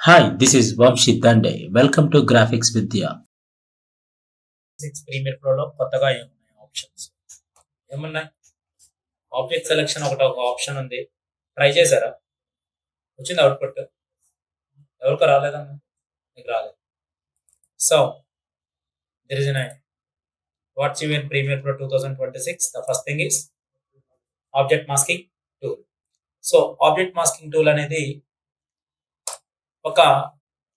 Hi, this is Vamshi Dande. Welcome to Graphics Vidya. Premiere ప్రోలో కొత్తగా ఏమున్నాయి options ఏమున్నాయి? ఆబ్జెక్ట్ సెలెక్షన్ ఒక ఆప్షన్ ఉంది. ట్రై చేశారా? వచ్చింది అవుట్పుట్? ఎవరికి రాలేదమ్మా? మీకు రాలేదు. So there is what's you in Premiere Pro 2026. The first thing is object masking tool. So object masking tool అనేది ఒక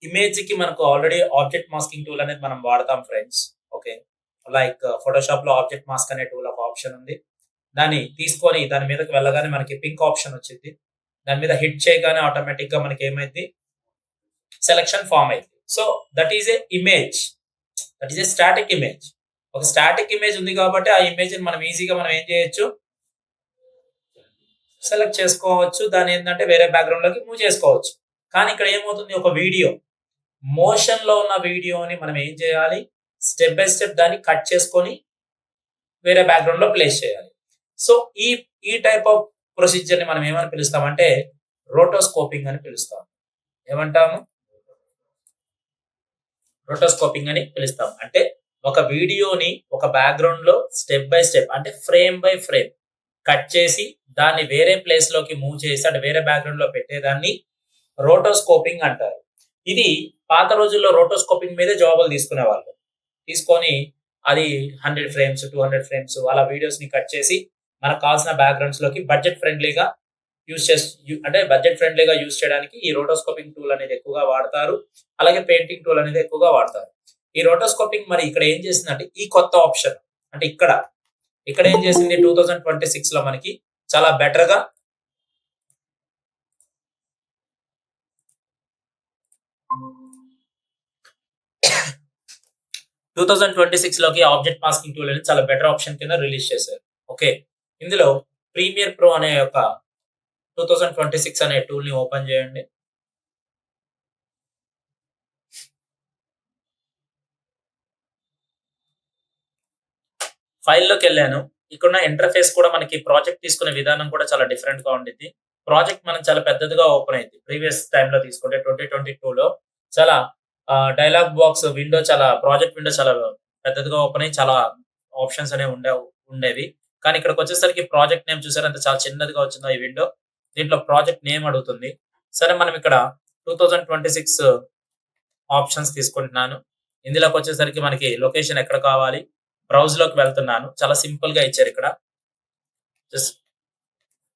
ఇమేజ్ కి మనకు ఆల్రెడీ ఆబ్జెక్ట్ మాస్కింగ్ టూల్ అనేది మనం వాడతాం ఫ్రెండ్స్. ఓకే, లైక్ ఫోటోషాప్ లో ఆబ్జెక్ట్ మాస్క్ అనే టూల్ ఒక ఆప్షన్ ఉంది. దాన్ని తీసుకొని దాని మీదకి వెళ్ళగానే మనకి పింక్ ఆప్షన్ వచ్చింది. దాని మీద హిట్ చేయగానే ఆటోమేటిక్ గా మనకి ఏమైంది, సెలక్షన్ ఫామ్ అయింది. So that is a image, that is a static image. ఒక స్టాటిక్ ఇమేజ్ ఉంది కాబట్టి ఆ ఇమేజ్ మనం ఈజీగా మనం ఏం చేయొచ్చు, సెలెక్ట్ చేసుకోవచ్చు. దాని ఏంటంటే వేరే బ్యాక్గ్రౌండ్ లోకి మూవ్ చేసుకోవచ్చు. కానీ ఇక్కడ ఏమవుతుంది, ఒక వీడియో మోషన్ లో ఉన్న వీడియోని మనం ఏం చేయాలి, స్టెప్ బై స్టెప్ దాన్ని కట్ చేసుకొని వేరే బ్యాక్గ్రౌండ్ లో ప్లేస్ చేయాలి. సో ఈ ఈ టైప్ ఆఫ్ ప్రొసీజర్ ని మనం ఏమని పిలుస్తామంటే రోటోస్కోపింగ్ అని పిలుస్తాం. ఏమంటాము? రోటోస్కోపింగ్ అని పిలుస్తాం. అంటే ఒక వీడియోని ఒక బ్యాక్గ్రౌండ్ లో స్టెప్ బై స్టెప్ అంటే ఫ్రేమ్ బై ఫ్రేమ్ కట్ చేసి దాన్ని వేరే ప్లేస్ లోకి మూవ్ చేసి అంటే వేరే బ్యాక్గ్రౌండ్ లో పెట్టేదాన్ని రోటోస్కోపింగ్ అంటారు. ఇది పాత రోజుల్లో రోటోస్కోపింగ్ మీదే జాబులు తీసుకునేవాళ్ళు. తీసుకొని అది 100 ఫ్రేమ్స్ 200 ఫ్రేమ్స్ అలా వీడియోస్ ని కట్ చేసి మనకు కావాల్సిన బ్యాక్గ్రౌండ్స్ లోకి బడ్జెట్ ఫ్రెండ్లీగా బడ్జెట్ ఫ్రెండ్లీగా యూజ్ చేయడానికి ఈ రోటోస్కోపింగ్ టూల్ అనేది ఎక్కువగా వాడతారు. అలాగే పెయింటింగ్ టూల్ అనేది ఎక్కువగా వాడతారు. ఈ రోటోస్కోపింగ్ మరి ఇక్కడ ఏం చేసిందంటే ఈ కొత్త ఆప్షన్ అంటే ఇక్కడ ఏం చేసింది 2026 లో మనకి చాలా బెటర్ గా 2026 లోకి ఆబ్జెక్ట్ మాస్కింగ్ టూల్ అనేది చాలా బెటర్ ఆప్షన్ కింద రిలీజ్ చేశారు. ఓకే, ఇందులో ప్రీమియర్ ప్రో అనే ఒక 2026 అనే టూల్ ని ఓపెన్ చేయండి. ఫైల్లోకి వెళ్ళాను. ఇక్కడ ఇంటర్ఫేస్ కూడా మనకి ప్రాజెక్ట్ తీసుకునే విధానం కూడా చాలా డిఫరెంట్ గా ఉండింది. ప్రాజెక్ట్ మనం చాలా పెద్దదిగా ఓపెన్ అయింది. ప్రీవియస్ టైంలో తీసుకుంటే 2022లో చాలా dialogue box window project window చాలా పెద్దదిగా ఓపెన్ అయ్యి చాలా ఆప్షన్స్ అనేవి ఉండేవి. కానీ ఇక్కడికి వచ్చేసరికి ప్రాజెక్ట్ నేమ్ చూసారు అంత చాలా చిన్నదిగా వచ్చిందో ఈ విండో. దీంట్లో ప్రాజెక్ట్ నేమ్ అడుగుతుంది. సరే, మనం ఇక్కడ 2026 ఆప్షన్స్ తీసుకుంటున్నాను. ఇందులోకి వచ్చేసరికి మనకి లొకేషన్ ఎక్కడ కావాలి, బ్రౌజ్ లోకి వెళ్తున్నాను. చాలా సింపుల్ గా ఇచ్చారు. ఇక్కడ జస్ట్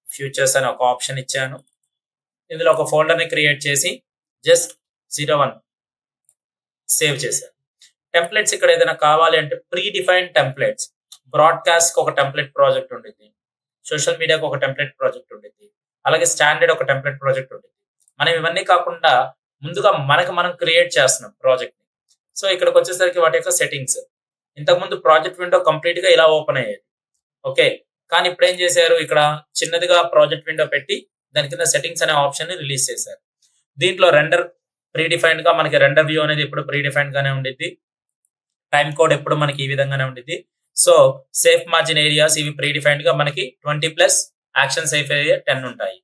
ఫ్యూచర్స్ అని ఒక ఆప్షన్ ఇచ్చాను. ఇందులో ఒక ఫోల్డర్ ని క్రియేట్ చేసి జస్ట్ 01 సేవ్ చేశాను. టెంప్లెట్స్ ఇక్కడ ఏదైనా కావాలి అంటే ప్రీ డిఫైన్డ్ టెంప్లెట్స్, బ్రాడ్కాస్ట్ కి ఒక టెంప్లెట్ ప్రాజెక్ట్ ఉంటుంది, సోషల్ మీడియాకి ఒక టెంప్లెట్ ప్రాజెక్ట్ ఉంటుంది, అలాగే స్టాండర్డ్ ఒక టెంప్లెట్ ప్రాజెక్ట్ ఉంటుంది. మనం ఇవన్నీ కాకుండా ముందుగా మనం క్రియేట్ చేస్తున్నాం ప్రాజెక్ట్ ని. సో ఇక్కడికి వచ్చేసరికి వాటి యొక్క సెట్టింగ్స్, ఇంతకుముందు ప్రాజెక్ట్ విండో కంప్లీట్ గా ఇలా ఓపెన్ అయ్యేది. ఓకే, కానీ ఇప్పుడు ఏం చేశారు, ఇక్కడ చిన్నదిగా ప్రాజెక్ట్ విండో పెట్టి దాని కింద సెట్టింగ్స్ అనే ఆప్షన్ ని రిలీజ్ చేశారు. దీంట్లో రెండర్ ప్రీ డిఫైన్డ్ గా మనకి రెండర్ వ్యూ అనేది ఎప్పుడు ప్రీ డిఫైన్డ్ గానే ఉండిద్ది. టైం కోడ్ ఎప్పుడు మనకి ఈ విధంగానే ఉండిద్ది. సో సేఫ్ మార్జిన్ ఏరియాస్ ఇవి ప్రీ డిఫైన్డ్ గా మనకి 20+, యాక్షన్ సేఫ్ ఏరియా 10 ఉంటాయి.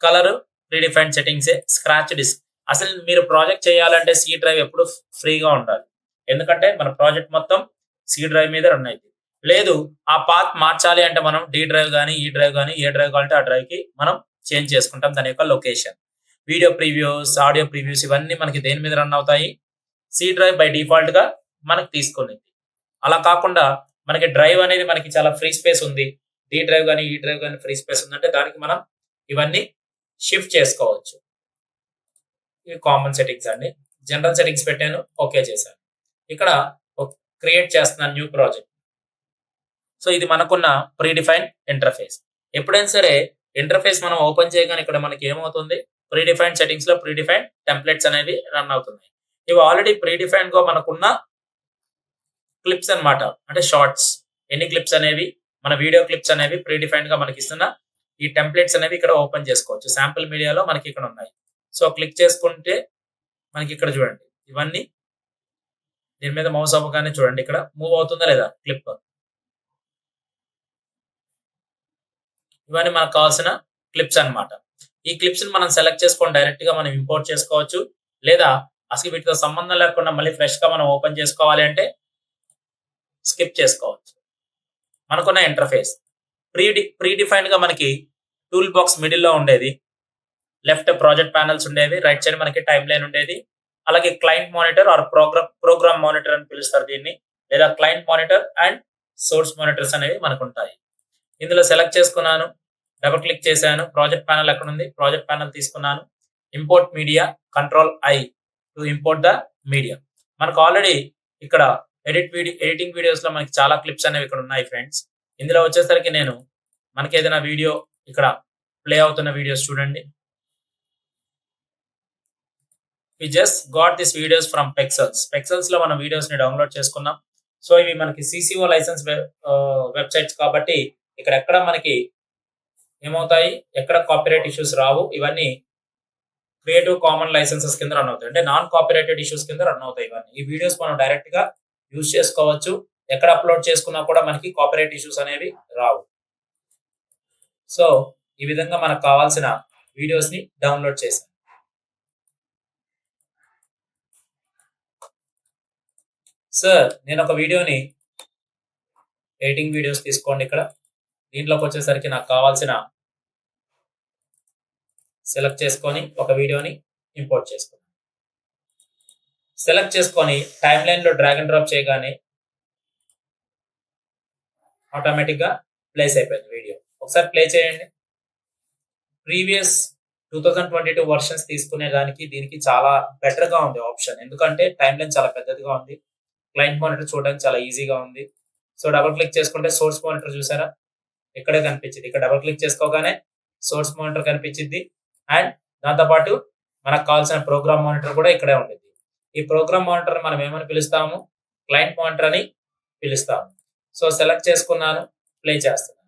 Colour predefined settings. Scratch disk, అసలు మీరు ప్రాజెక్ట్ చేయాలంటే సి డ్రైవ్ ఎప్పుడు ఫ్రీగా ఉండాలి. ఎందుకంటే మన ప్రాజెక్ట్ మొత్తం సి డ్రైవ్ మీద రన్ అయింది. లేదు ఆ పాత్ మార్చాలి అంటే మనం డి డ్రైవ్ కానీ ఈ డ్రైవ్ కానీ ఏ డ్రైవ్ కావాలంటే ఆ డ్రైవ్ కి మనం చేంజ్ చేసుకుంటాం దాని యొక్క location. Video previews, audio previews ఇవన్నీ మనకి దేని మీద రన్ అవుతాయి, సి డ్రైవ్ బై డిఫాల్ట్ గా మనకి తీసుకునేది. అలా కాకుండా మనకి డ్రైవ్ అనేది మనకి చాలా ఫ్రీ స్పేస్ ఉంది, డి డ్రైవ్ కానీ ఈ డ్రైవ్ కానీ ఫ్రీ స్పేస్ ఉందంటే దానికి మనం ఇవన్నీ షిఫ్ట్ చేసుకోవచ్చు. ఇవి కామన్ సెట్టింగ్స్ అండి. జనరల్ సెట్టింగ్స్ పెట్టాను, ఓకే చేశాను. ఇక్కడ క్రియేట్ చేస్తున్నాను న్యూ ప్రాజెక్ట్. సో ఇది మనకున్న ప్రీ డిఫైన్ ఇంటర్ఫేస్. ఎప్పుడైనా సరే ఇంటర్ఫేస్ మనం ఓపెన్ చేయగానే ఇక్కడ మనకి ఏమవుతుంది, ప్రీ డిఫైన్ సెట్టింగ్స్ లో ప్రీ డిఫైన్ టెంప్లెట్స్ అనేవి రన్ అవుతున్నాయి. ఇవి ఆల్రెడీ ప్రీ డిఫైన్ గా మనకున్న క్లిప్స్ అన్నమాట, అంటే షార్ట్స్. ఎన్ని క్లిప్స్ అనేవి, మన వీడియో క్లిప్స్ అనేవి ప్రీ డిఫైన్ గా మనకి ఇస్తున్న ఈ టెంప్లెట్స్ అనేవి ఇక్కడ ఓపెన్ చేసుకోవచ్చు. శాంపుల్ మీడియాలో మనకి ఇక్కడ ఉన్నాయి. సో క్లిక్ చేసుకుంటే మనకి ఇక్కడ చూడండి ఇవన్నీ దీని మీద మౌస్ అవ్వగానే చూడండి ఇక్కడ మూవ్ అవుతుందా లేదా క్లిప్. ఇవన్నీ మనకు కావాల్సిన క్లిప్స్ అన్నమాట. ఈ క్లిప్స్ ని మనం సెలెక్ట్ చేసుకొని డైరెక్ట్ గా మనం ఇంపోర్ట్ చేసుకోవచ్చు. లేదా అసలు వీటితో సంబంధం లేకుండా మళ్ళీ ఫ్రెష్‌గా మనం ఓపెన్ చేసుకోవాలి అంటే స్కిప్ చేసుకోవచ్చు. మనకున్న ఇంటర్ఫేస్ ప్రీ డిఫైన్డ్‌గా మనకి టూల్ బాక్స్ మిడిల్‌లో ఉండేది. లెఫ్ట్ ప్రాజెక్ట్ ప్యానెల్స్ ఉండేవి. రైట్ సైడ్ మనకి టైమ్ లైన్ ఉండేది. అలాగే client monitor or program monitor అని పిలుస్తారు దీన్ని. లేదా client monitor and source monitors అనేవి మనకుంటాయి. ఇందులో సెలెక్ట్ చేసుకున్నాను. డబుల్ క్లిక్ చేశాను. ప్రాజెక్ట్ ప్యానెల్ ఎక్కడుంది? ప్రాజెక్ట్ ప్యానెల్ తీసుకున్నాను. Import media control I to import the media. మనకు ఆల్రెడీ ఇక్కడ ఎడిటింగ్ వీడియోస్‌లో మనకి చాలా క్లిప్స్ అనేవి ఇక్కడ ఉన్నాయి ఫ్రెండ్స్. ఇందులో వచ్చేసరికి నేను మనకేదైనా వీడియో ఇక్కడ ప్లే అవుతున్న వీడియోస్ చూడండి. We just got this videos from పెక్సెల్స్‌లో మనం వీడియోస్‌ని డౌన్‌లోడ్ చేసుకున్నాం. సో ఇవి మనకి సీసీఓ లైసెన్స్ వెబ్‌సైట్స్ కాబట్టి ఇక్కడ ఎక్కడ మనకి ఏమవుతాయి? ఎక్కడ కాపీరైట్ ఇష్యూస్ రావు. ఇవన్నీ క్రియేటివ్ కామన్ లైసెన్సెస్ కింద రన్ అవుతాయి. అంటే నాన్ కాపీరైటెడ్ ఇష్యూస్ కింద రన్ అవుతాయి ఇవన్నీ. ఈ వీడియోస్ మనం డైరెక్ట్‌గా యూజ్ చేసుకోవచ్చు. ఎక్కడ అప్‌లోడ్ చేసుకున్నా కూడా మనకి కాపీరైట్ ఇష్యూస్ అనేవి రావు. సో ఈ విధంగా మనకు కావాల్సిన వీడియోస్‌ని డౌన్‌లోడ్ చేశాను. సార్ నేను ఒక వీడియోని ఎడిటింగ్ వీడియోస్ తీసుకోండి ఇక్కడ. దీంట్లోకి వచ్చేసరికి నాకు కావాల్సిన సెలెక్ట్ చేసుకొని ఒక వీడియోని ఇంపోర్ట్ చేసుకున్నాను. సెలెక్ట్ చేసుకొని టైమ్ లైన్‌లో డ్రాగ్ అండ్ డ్రాప్ చేయగానే ఆటోమేటిక్‌గా ప్లేస్ అయిపోయింది వీడియో. ఒకసారి ప్లే చేయండి. ప్రీవియస్ 2022 వర్షన్స్ తీసుకునే దానికి దీనికి చాలా బెటర్‌గా ఉంది ఆప్షన్. ఎందుకంటే టైమ్ లైన్ చాలా పెద్దదిగా ఉంది. క్లయింట్ మానిటర్ చూడడానికి చాలా ఈజీగా ఉంది. సో డబుల్ క్లిక్ చేసుకుంటే సోర్స్ మానిటర్ చూసారా? ఇక్కడే కనిపించింది. ఇక్కడ డబుల్ క్లిక్ చేసుకోగానే సోర్స్ మానిటర్ కనిపించిద్ది. అండ్ దాంతో పాటు మనకు కావాల్సిన ప్రోగ్రామ్ మానిటర్ కూడా ఇక్కడే ఉండిద్ది. ఈ ప్రోగ్రామ్ మానిటర్ మనం ఏమని పిలుస్తాము? క్లయింట్ మానిటర్ అని పిలుస్తాము. సో సెలెక్ట్ చేసుకున్నాను. ప్లే చేస్తున్నాను.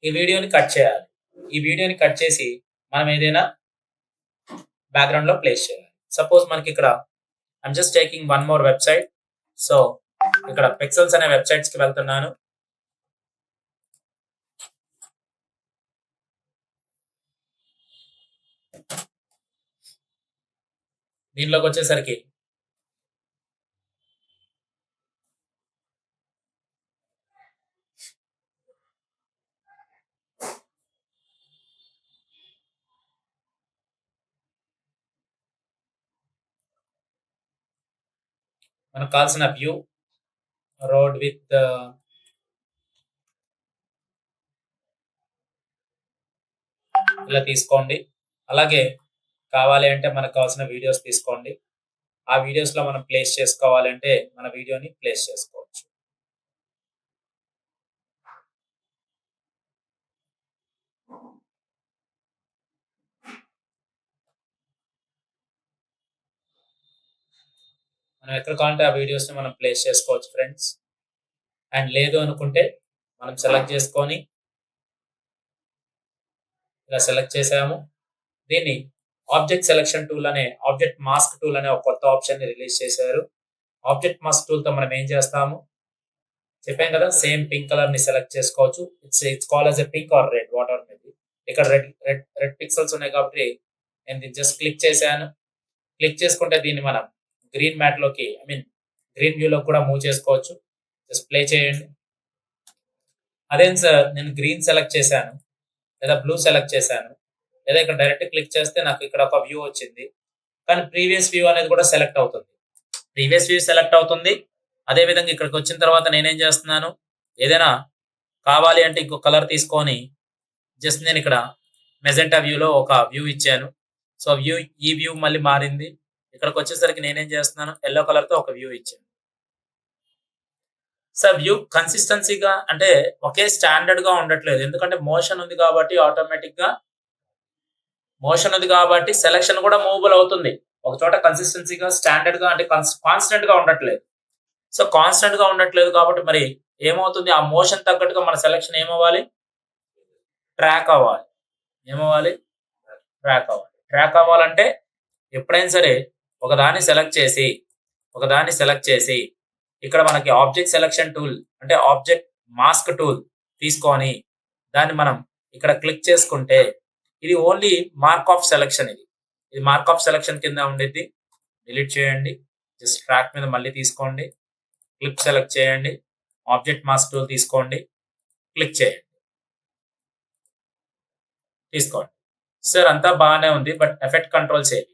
ఈ వీడియోని కట్ చేయాలి. ఈ వీడియోని కట్ చేసి మనం ఏదైనా బ్యాక్‌గ్రౌండ్‌లో ప్లేస్ చేయాలి. సపోజ్ మనకి ఇక్కడ I'm just taking one more website. So ఇక్కడ పెక్సెల్స్ అనే వెబ్‌సైట్స్‌కి వెళ్తున్నాను. దీంట్లోకి వచ్చేసరికి మనకు కావాల్సిన వ్యూ రోడ్ విత్ ఇలా తీసుకోండి. అలాగే కావాలి అంటే మనకు కావాల్సిన వీడియోస్ తీసుకోండి. ఆ వీడియోస్‌లో మనం ప్లేస్ చేసుకోవాలంటే మన వీడియోని ప్లేస్ చేసుకోవచ్చు. మనం ఎక్కడ కావాలంటే ఆ వీడియోస్‌ని మనం ప్లేస్ చేసుకోవచ్చు ఫ్రెండ్స్. అండ్ లేదు అనుకుంటే మనం సెలెక్ట్ చేసుకొని ఇలా సెలెక్ట్ చేసాము. దీన్ని ఆబ్జెక్ట్ సెలక్షన్ టూల్ అనే ఆబ్జెక్ట్ మాస్క్ టూల్ అనే ఒక కొత్త ఆప్షన్‌ని రిలీజ్ చేశారు. ఆబ్జెక్ట్ మాస్క్ టూల్‌తో మనం ఏం చేస్తాము? చెప్పాం కదా! సేమ్ పింక్ కలర్‌ని సెలెక్ట్ చేసుకోవచ్చు. It's called as a pink or red whatever maybe. ఇక్కడ రెడ్ పిక్సెల్స్ ఉన్నాయి కాబట్టి నేను దీన్ని జస్ట్ క్లిక్ చేశాను. క్లిక్ చేసుకుంటే దీన్ని మనం గ్రీన్ మ్యాట్‌లోకి గ్రీన్ వ్యూలోకి కూడా మూవ్ చేసుకోవచ్చు. జస్ట్ ప్లే చేయండి. అదేంటి సార్ నేను గ్రీన్ సెలెక్ట్ చేశాను. లేదా బ్లూ సెలెక్ట్ చేశాను. లేదా ఇక్కడ డైరెక్ట్ క్లిక్ చేస్తే నాకు ఇక్కడ ఒక వ్యూ వచ్చింది. కానీ ప్రీవియస్ వ్యూ అనేది కూడా సెలెక్ట్ అవుతుంది. ప్రీవియస్ వ్యూ సెలెక్ట్ అవుతుంది. అదే విధంగా ఇక్కడికి వచ్చిన తర్వాత నేనేం చేస్తున్నాను? ఏదైనా కావాలి అంటే ఇంకో కలర్ తీసుకొని జస్ట్ నేను ఇక్కడ మెజెంటా వ్యూలో ఒక వ్యూ ఇచ్చాను. సో ఈ వ్యూ మళ్ళీ మారింది. ఇక్కడికి వచ్చేసరికి నేనేం చేస్తున్నాను? యెల్లో కలర్‌తో ఒక వ్యూ ఇచ్చాను. సార్ వ్యూ కన్సిస్టెన్సీగా అంటే ఒకే స్టాండర్డ్‌గా ఉండట్లేదు. ఎందుకంటే మోషన్ ఉంది కాబట్టి సెలక్షన్ కూడా మూవబుల్ అవుతుంది. ఒక చోట కన్సిస్టెన్సీగా స్టాండర్డ్‌గా అంటే కాన్స్టెంట్‌గా ఉండట్లేదు. సో కాన్స్టెంట్‌గా ఉండట్లేదు కాబట్టి మరి ఏమవుతుంది? ఆ మోషన్ తగ్గట్టుగా మన సెలక్షన్ ఏమవ్వాలి? ట్రాక్ అవ్వాలి. ఏమవ్వాలి? ట్రాక్ అవ్వాలి. ట్రాక్ అవ్వాలంటే ఎప్పుడైనా సరే ఒకదాన్ని సెలెక్ట్ చేసి ఇక్కడ మనకి ఆబ్జెక్ట్ సెలక్షన్ టూల్ అంటే ఆబ్జెక్ట్ మాస్క్ టూల్ తీసుకొని దాన్ని మనం ఇక్కడ క్లిక్ చేసుకుంటే ఇది ఓన్లీ మార్క్ ఆఫ్ సెలక్షన్ ఇది మార్క్ ఆఫ్ సెలక్షన్ కింద ఉండిద్ది. డిలీట్ చేయండి. జస్ట్ ట్రాక్ మీద మళ్ళీ తీసుకోండి. క్లిప్ సెలెక్ట్ చేయండి. ఆబ్జెక్ట్ మాస్క్ టూల్ తీసుకోండి. క్లిక్ చేయండి. తీసుకోండి. సార్ అంతా బాగానే ఉంది. బట్ ఎఫెక్ట్ కంట్రోల్స్ ఏవి?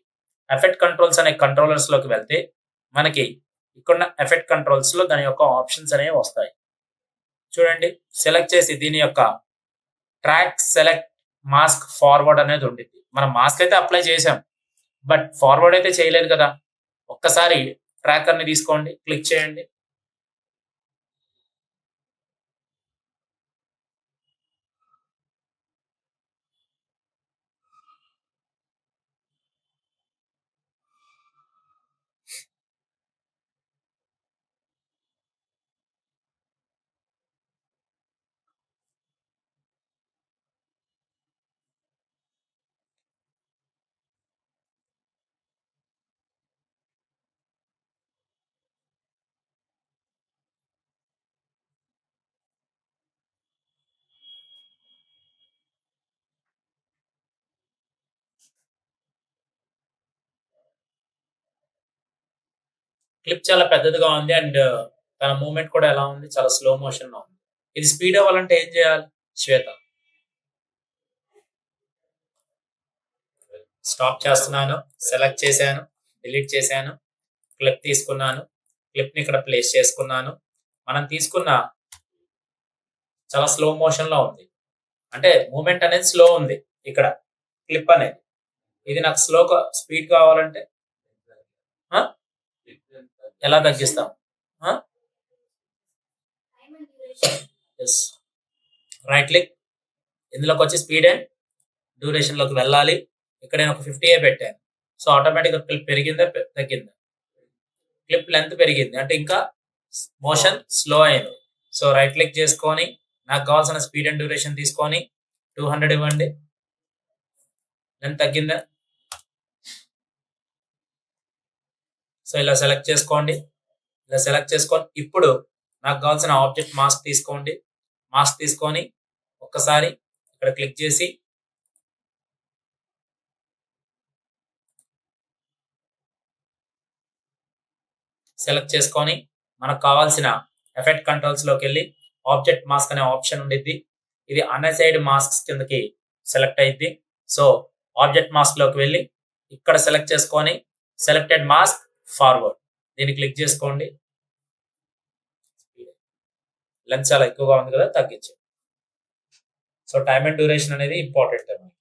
ఎఫెక్ట్ కంట్రోల్స్ అనే కంట్రోలర్స్ లోకి వెళ్తే మనకి ఇక్కడున్న ఎఫెక్ట్ కంట్రోల్స్ లో దాని యొక్క ఆప్షన్స్ అనేవి వస్తాయి. చూడండి, సెలెక్ట్ చేసి దీని యొక్క ట్రాక్ సెలెక్ట్ మాస్క్ ఫార్వర్డ్ అనేది ఉండిద్ది. మనం మాస్క్ అయితే అప్లై చేసాం, బట్ ఫార్వర్డ్ అయితే చేయలేదు కదా. ఒక్కసారి ట్రాకర్ ని తీసుకోండి, క్లిక్ చేయండి. క్లిప్ చాలా పెద్దదిగా ఉంది అండ్ తన మూవ్‌మెంట్ కూడా ఎలా ఉంది? చాలా స్లో మోషన్‌లో ఉంది. ఇది స్పీడ్ అవ్వాలంటే ఏం చేయాలి? శ్వేత స్టాప్ చేస్తున్నాను. సెలెక్ట్ చేశాను. డిలీట్ చేశాను. క్లిప్ తీసుకున్నాను. క్లిప్‌ని ఇక్కడ ప్లేస్ చేసుకున్నాను. మనం తీసుకున్న చాలా స్లో మోషన్‌లో ఉంది. అంటే మూవ్‌మెంట్ అనేది స్లో ఉంది ఇక్కడ క్లిప్ అనేది. ఇది నాకు స్పీడ్ కావాలంటే ఆ? ఎలా తగ్గిస్తాం? రైట్ క్లిక్, ఇందులోకి వచ్చి స్పీడ్ అండ్ డ్యూరేషన్ లోకి వెళ్ళాలి. ఇక్కడ నేను ఒక 50 పెట్టాను. సో ఆటోమేటిక్ గా క్లిప్ పెరిగిందా తగ్గిందా? క్లిప్ లెంత్ పెరిగింది అంటే ఇంకా మోషన్ స్లో అయింది. సో రైట్ క్లిక్ చేసుకొని నాకు కావాల్సిన స్పీడ్ అండ్ డ్యూరేషన్ తీసుకొని 200 ఇవ్వండి. లెంత్ తగ్గిందా? సో ఇలా సెలెక్ట్ చేసుకోండి. ఇలా సెలెక్ట్ చేసుకొని ఇప్పుడు నాకు కావాల్సిన ఆబ్జెక్ట్ మాస్క్ తీసుకోండి. మాస్క్ తీసుకొని ఒక్కసారి ఇక్కడ క్లిక్ చేసి సెలెక్ట్ చేసుకొని మనకు కావాల్సిన ఎఫెక్ట్ కంట్రోల్స్ లోకి వెళ్ళి ఆబ్జెక్ట్ మాస్క్ అనే ఆప్షన్ ఉండిద్ది. ఇది అన్అసైడ్ మాస్క్స్ కిందకి సెలెక్ట్ అయింది. సో ఆబ్జెక్ట్ మాస్క్ లోకి వెళ్ళి ఇక్కడ సెలెక్ట్ చేసుకొని సెలెక్టెడ్ మాస్క్ ఫార్వర్డ్ దీన్ని క్లిక్ చేసుకోండి. లెంత్ చాలా ఎక్కువగా ఉంది కదా, తగ్గించండి. సో టైమ్ అండ్ డ్యూరేషన్ అనేది ఇంపార్టెంట్ మనకి.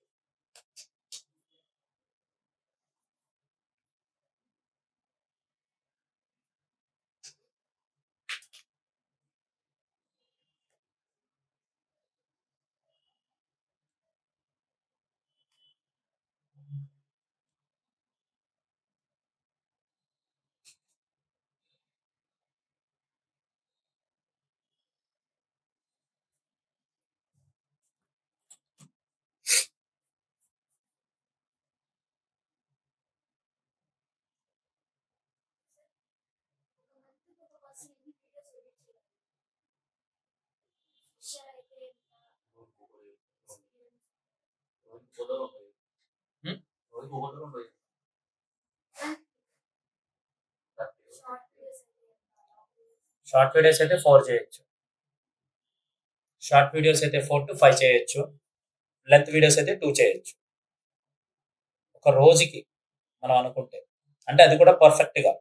షార్ట్ వీడియోస్ అయితే 4 చేయొచ్చు. షార్ట్ వీడియోస్ అయితే 4 to 5 చేయొచ్చు. లెంత్ వీడియోస్ అయితే 2 చేయొచ్చు. ఒక రోజుకి మనం అనుకుంటే, అంటే అది కూడా పర్ఫెక్ట్ గా.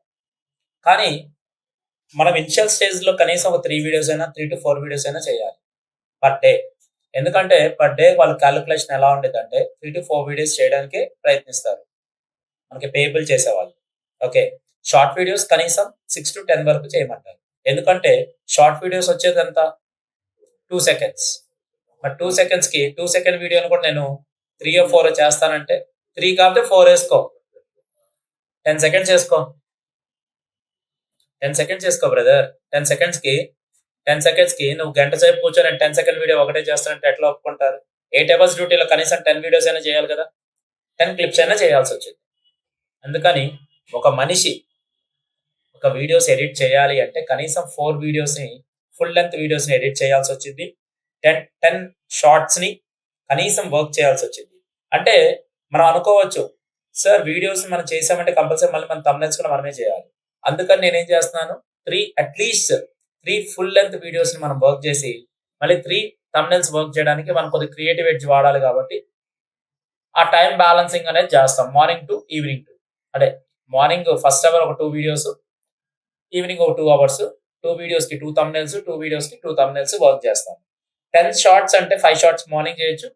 కానీ మనం ఇనిషియల్ స్టేజ్ లో కనీసం ఒక 3 వీడియోస్ అయినా 3 to 4 వీడియోస్ అయినా చేయాలి పర్ డే. ఎందుకంటే పర్ డే వాళ్ళ క్యాలిక్యులేషన్ ఎలా ఉండేదంటే 3 to 4 వీడియోస్ చేయడానికి ప్రయత్నిస్తారు మనకి పేబుల్ చేసేవాళ్ళు. ఓకే, షార్ట్ వీడియోస్ కనీసం 6 to 10 వరకు చేయమంటారు. ఎందుకంటే షార్ట్ వీడియోస్ వచ్చేది ఎంత 2 seconds. మరి 2 seconds కి 2 second వీడియోని కూడా నేను 3 or 4 చేస్తానంటే 3 కాకపోతే 4 వేసుకో, 10 seconds వేసుకో, 10 seconds వేసుకో బ్రదర్. 10 seconds కి నువ్వు గంట సేపు కూర్చొని 10 second వీడియో ఒకటే చేస్తానంటే ఎట్లా ఒప్పుకుంటారు? 8 hours డ్యూటీలో కనీసం 10 వీడియోస్ అయినా చేయాలి కదా, 10 clips అయినా చేయాల్సి వచ్చింది. అందుకని ఒక మనిషి ఒక వీడియోస్ ఎడిట్ చేయాలి అంటే కనీసం 4 వీడియోస్ ని ఫుల్ లెంత్ వీడియోస్ని ఎడిట్ చేయాల్సి వచ్చింది. 10 షార్ట్స్ని కనీసం వర్క్ చేయాల్సి వచ్చింది. అంటే మనం అనుకోవచ్చు, సార్ వీడియోస్ మనం చేసామంటే కంపల్సరీ మళ్ళీ మన thumbnails కూడా మనమే చేయాలి. అందుకని నేనేం చేస్తున్నాను, అట్లీస్ట్ 3 ఫుల్ లెంత్ వీడియోస్ని మనం వర్క్ చేసి మళ్ళీ 3 thumbnails వర్క్ చేయడానికి మనం కొద్దిగా క్రియేటివ్ ఎడ్జ్ వాడాలి కాబట్టి ఆ టైం బ్యాలెన్సింగ్ అనేది చేస్తాం. మార్నింగ్ టు ఈవినింగ్ అంటే మార్నింగ్ ఫస్ట్ అవర్ ఒక 2 వీడియోస్, ఈవినింగ్ ఒక 2 అవర్స్, 2 వీడియోస్కి 2 thumbnails, 2 వీడియోస్కి 2 thumbnails వర్క్ చేస్తాం. 10 షార్ట్స్ అంటే 5 షార్ట్స్ మార్నింగ్ చేయొచ్చు,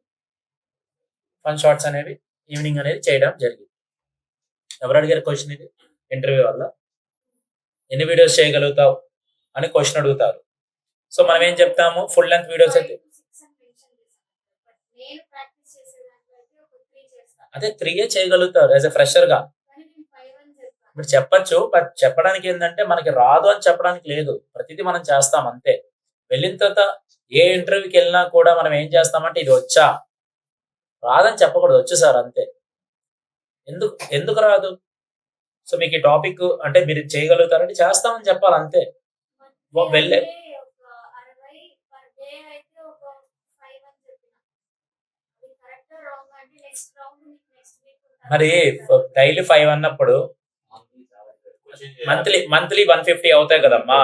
1 షార్ట్స్ అనేవి ఈవినింగ్ అనేది చేయడం జరిగింది. ఎవరు అడిగారు క్వశ్చన్ ఇది ఇంటర్వ్యూ వల్ల? ఎన్ని వీడియోస్ చేయగలుగుతావు అని క్వశ్చన్ అడుగుతారు. సో మనం ఏం చెప్తాము, ఫుల్ లెంత్ వీడియోస్ అయితే అదే 3 చేయగలుగుతారు యాజ్ ఎ ఫ్రెషర్ గా. ఇప్పుడు చెప్పొచ్చు, బట్ చెప్పడానికి ఏంటంటే మనకి రాదు అని చెప్పడానికి లేదు. ప్రతిదీ మనం చేస్తాం అంతే. వెళ్ళిన తర్వాత ఏ ఇంటర్వ్యూకి వెళ్ళినా కూడా మనం ఏం చేస్తామంటే ఇది వచ్చా, రాదని చెప్పకూడదు, వచ్చు సార్ అంతే. ఎందుకు రాదు? సో మీకు ఈ టాపిక్ అంటే మీరు చేయగలుగుతారంటే చేస్తామని చెప్పాలి అంతే. వెళ్ళే మరి డైలీ 5 అన్నప్పుడు మంత్లీ 150 అవుతాయి కదమ్మా.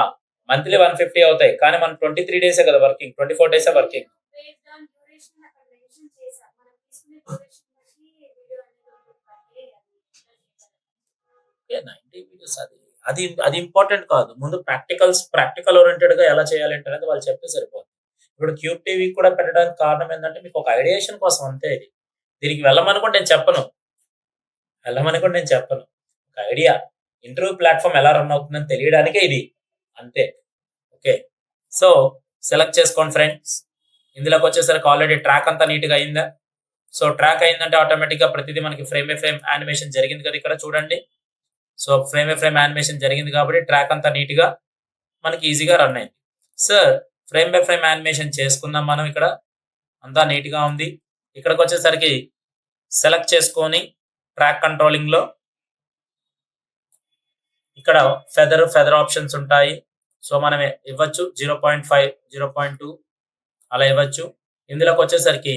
మంత్లీ 150 అవుతాయి, కానీ మనం 23 డేసే కదా వర్కింగ్, 24 డేసే వర్కింగ్. అది ఇంపార్టెంట్ కాదు. ముందు ప్రాక్టికల్ ఓరియంటెడ్ గా ఎలా చేయాలి అనేది వాళ్ళు చెప్తే సరిపోతుంది. ఇప్పుడు క్యూబ్ టీవీ కూడా పెట్టడానికి కారణం ఏంటంటే మీకు ఒక ఐడియేషన్ కోసం అంతే. ఇది దీనికి వెళ్ళమని కూడా నేను చెప్పను, ఒక ఐడియా ఇంటర్వ్యూ ప్లాట్ఫామ్ ఎలా రన్ అవుతుందని తెలియడానికే ఇది అంతే. ఓకే, సో సెలెక్ట్ చేసుకోండి ఫ్రెండ్స్. ఇందులోకి వచ్చేసరికి ఆల్రెడీ ట్రాక్ అంతా నీట్గా అయిందా? సో ట్రాక్ అయిందంటే ఆటోమేటిక్ గా ప్రతిదీ మనకి ఫ్రేమ్ బై ఫ్రేమ్ యానిమేషన్ జరిగింది కదా ఇక్కడ చూడండి. So frame by frame animation జరిగింది కాబట్టి ట్రాక్ అంతా నీట్గా మనకి ఈజీగా రన్ అయింది. Sir frame by frame animation చేసుకుందాం మనం. ఇక్కడ అంతా నీట్గా ఉంది. ఇక్కడికి వచ్చేసరికి సెలెక్ట్ చేసుకొని ట్రాక్ కంట్రోలింగ్ లో ఇక్కడ ఫెదర్ ఆప్షన్స్ ఉంటాయి. సో మనం ఇవ్వచ్చు 0.5, 0.2 అలా ఇవ్వచ్చు. ఇందులోకి వచ్చేసరికి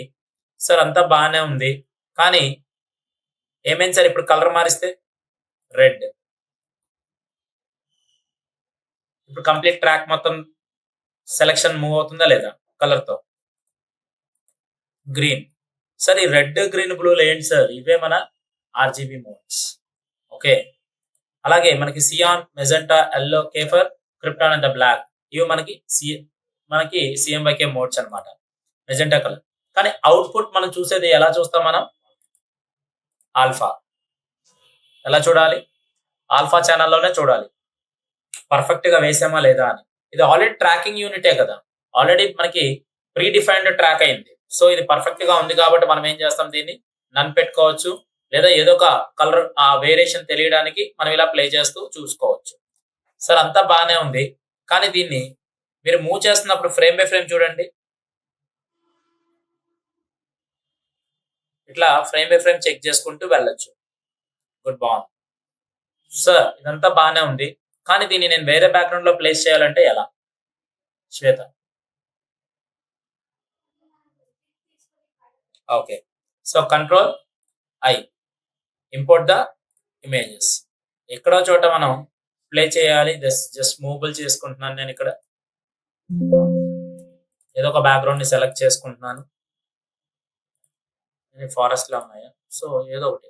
సార్ అంతా బాగానే ఉంది, కానీ ఏమైంది సార్ ఇప్పుడు కలర్ మారిస్తే రెడ్. ఇప్పుడు కంప్లీట్ ట్రాక్ మొత్తం సెలెక్షన్ మూవ్ అవుతుందా లేదా కలర్ తో? గ్రీన్. సార్ ఈ రెడ్, గ్రీన్, బ్లూలు ఏంటి సార్? ఇవే మన ఆర్జీబీ మోడ్స్. ఓకే, అలాగే మనకి సియాన్, మెజెంటా, ఎల్లో, కేఫర్, క్రిప్టాన్ అండ్ బ్లాక్ ఇవి మనకి సిఎంవైకే మోడ్స్ అన్నమాట, మెజెంటా కలర్. కానీ అవుట్పుట్ మనం చూసేది ఎలా చూస్తాం మనం? ఆల్ఫా. ఎలా చూడాలి? ఆల్ఫా ఛానల్లోనే చూడాలి పర్ఫెక్ట్ గా వేసామా లేదా అని. ఇది ఆల్రెడీ ట్రాకింగ్ యూనిటే కదా, ఆల్రెడీ మనకి ప్రీ డిఫైన్డ్ ట్రాక్ అయింది. సో ఇది పర్ఫెక్ట్ గా ఉంది కాబట్టి మనం ఏం చేస్తాం, దీన్ని నన్ పెట్టుకోవచ్చు, లేదా ఏదో ఒక కలర్ ఆ వేరియేషన్ తెలియడానికి మనం ఇలా ప్లే చేస్తూ చూసుకోవచ్చు. సార్ అంతా బాగానే ఉంది, కానీ దీన్ని మీరు మూవ్ చేస్తున్నప్పుడు ఫ్రేమ్ బై ఫ్రేమ్ చూడండి. ఇట్లా ఫ్రేమ్ బై ఫ్రేమ్ చెక్ చేసుకుంటూ వెళ్ళొచ్చు. బాగుంది సార్, ఇదంతా బాగానే ఉంది, కానీ దీన్ని నేను వేరే బ్యాక్గ్రౌండ్ లో ప్లేస్ చేయాలంటే ఎలా? Shweta. Okay, so control I, import the images. ఎక్కడో చోట మనం ప్లే చేయాలి. జస్ట్ మూవబుల్ చేసుకుంటున్నాను నేను. ఇక్కడ ఏదో ఒక బ్యాక్గ్రౌండ్ ని సెలెక్ట్ చేసుకుంటున్నాను. ఫారెస్ట్ లో ఉన్నాయా? సో ఏదో ఒకటి.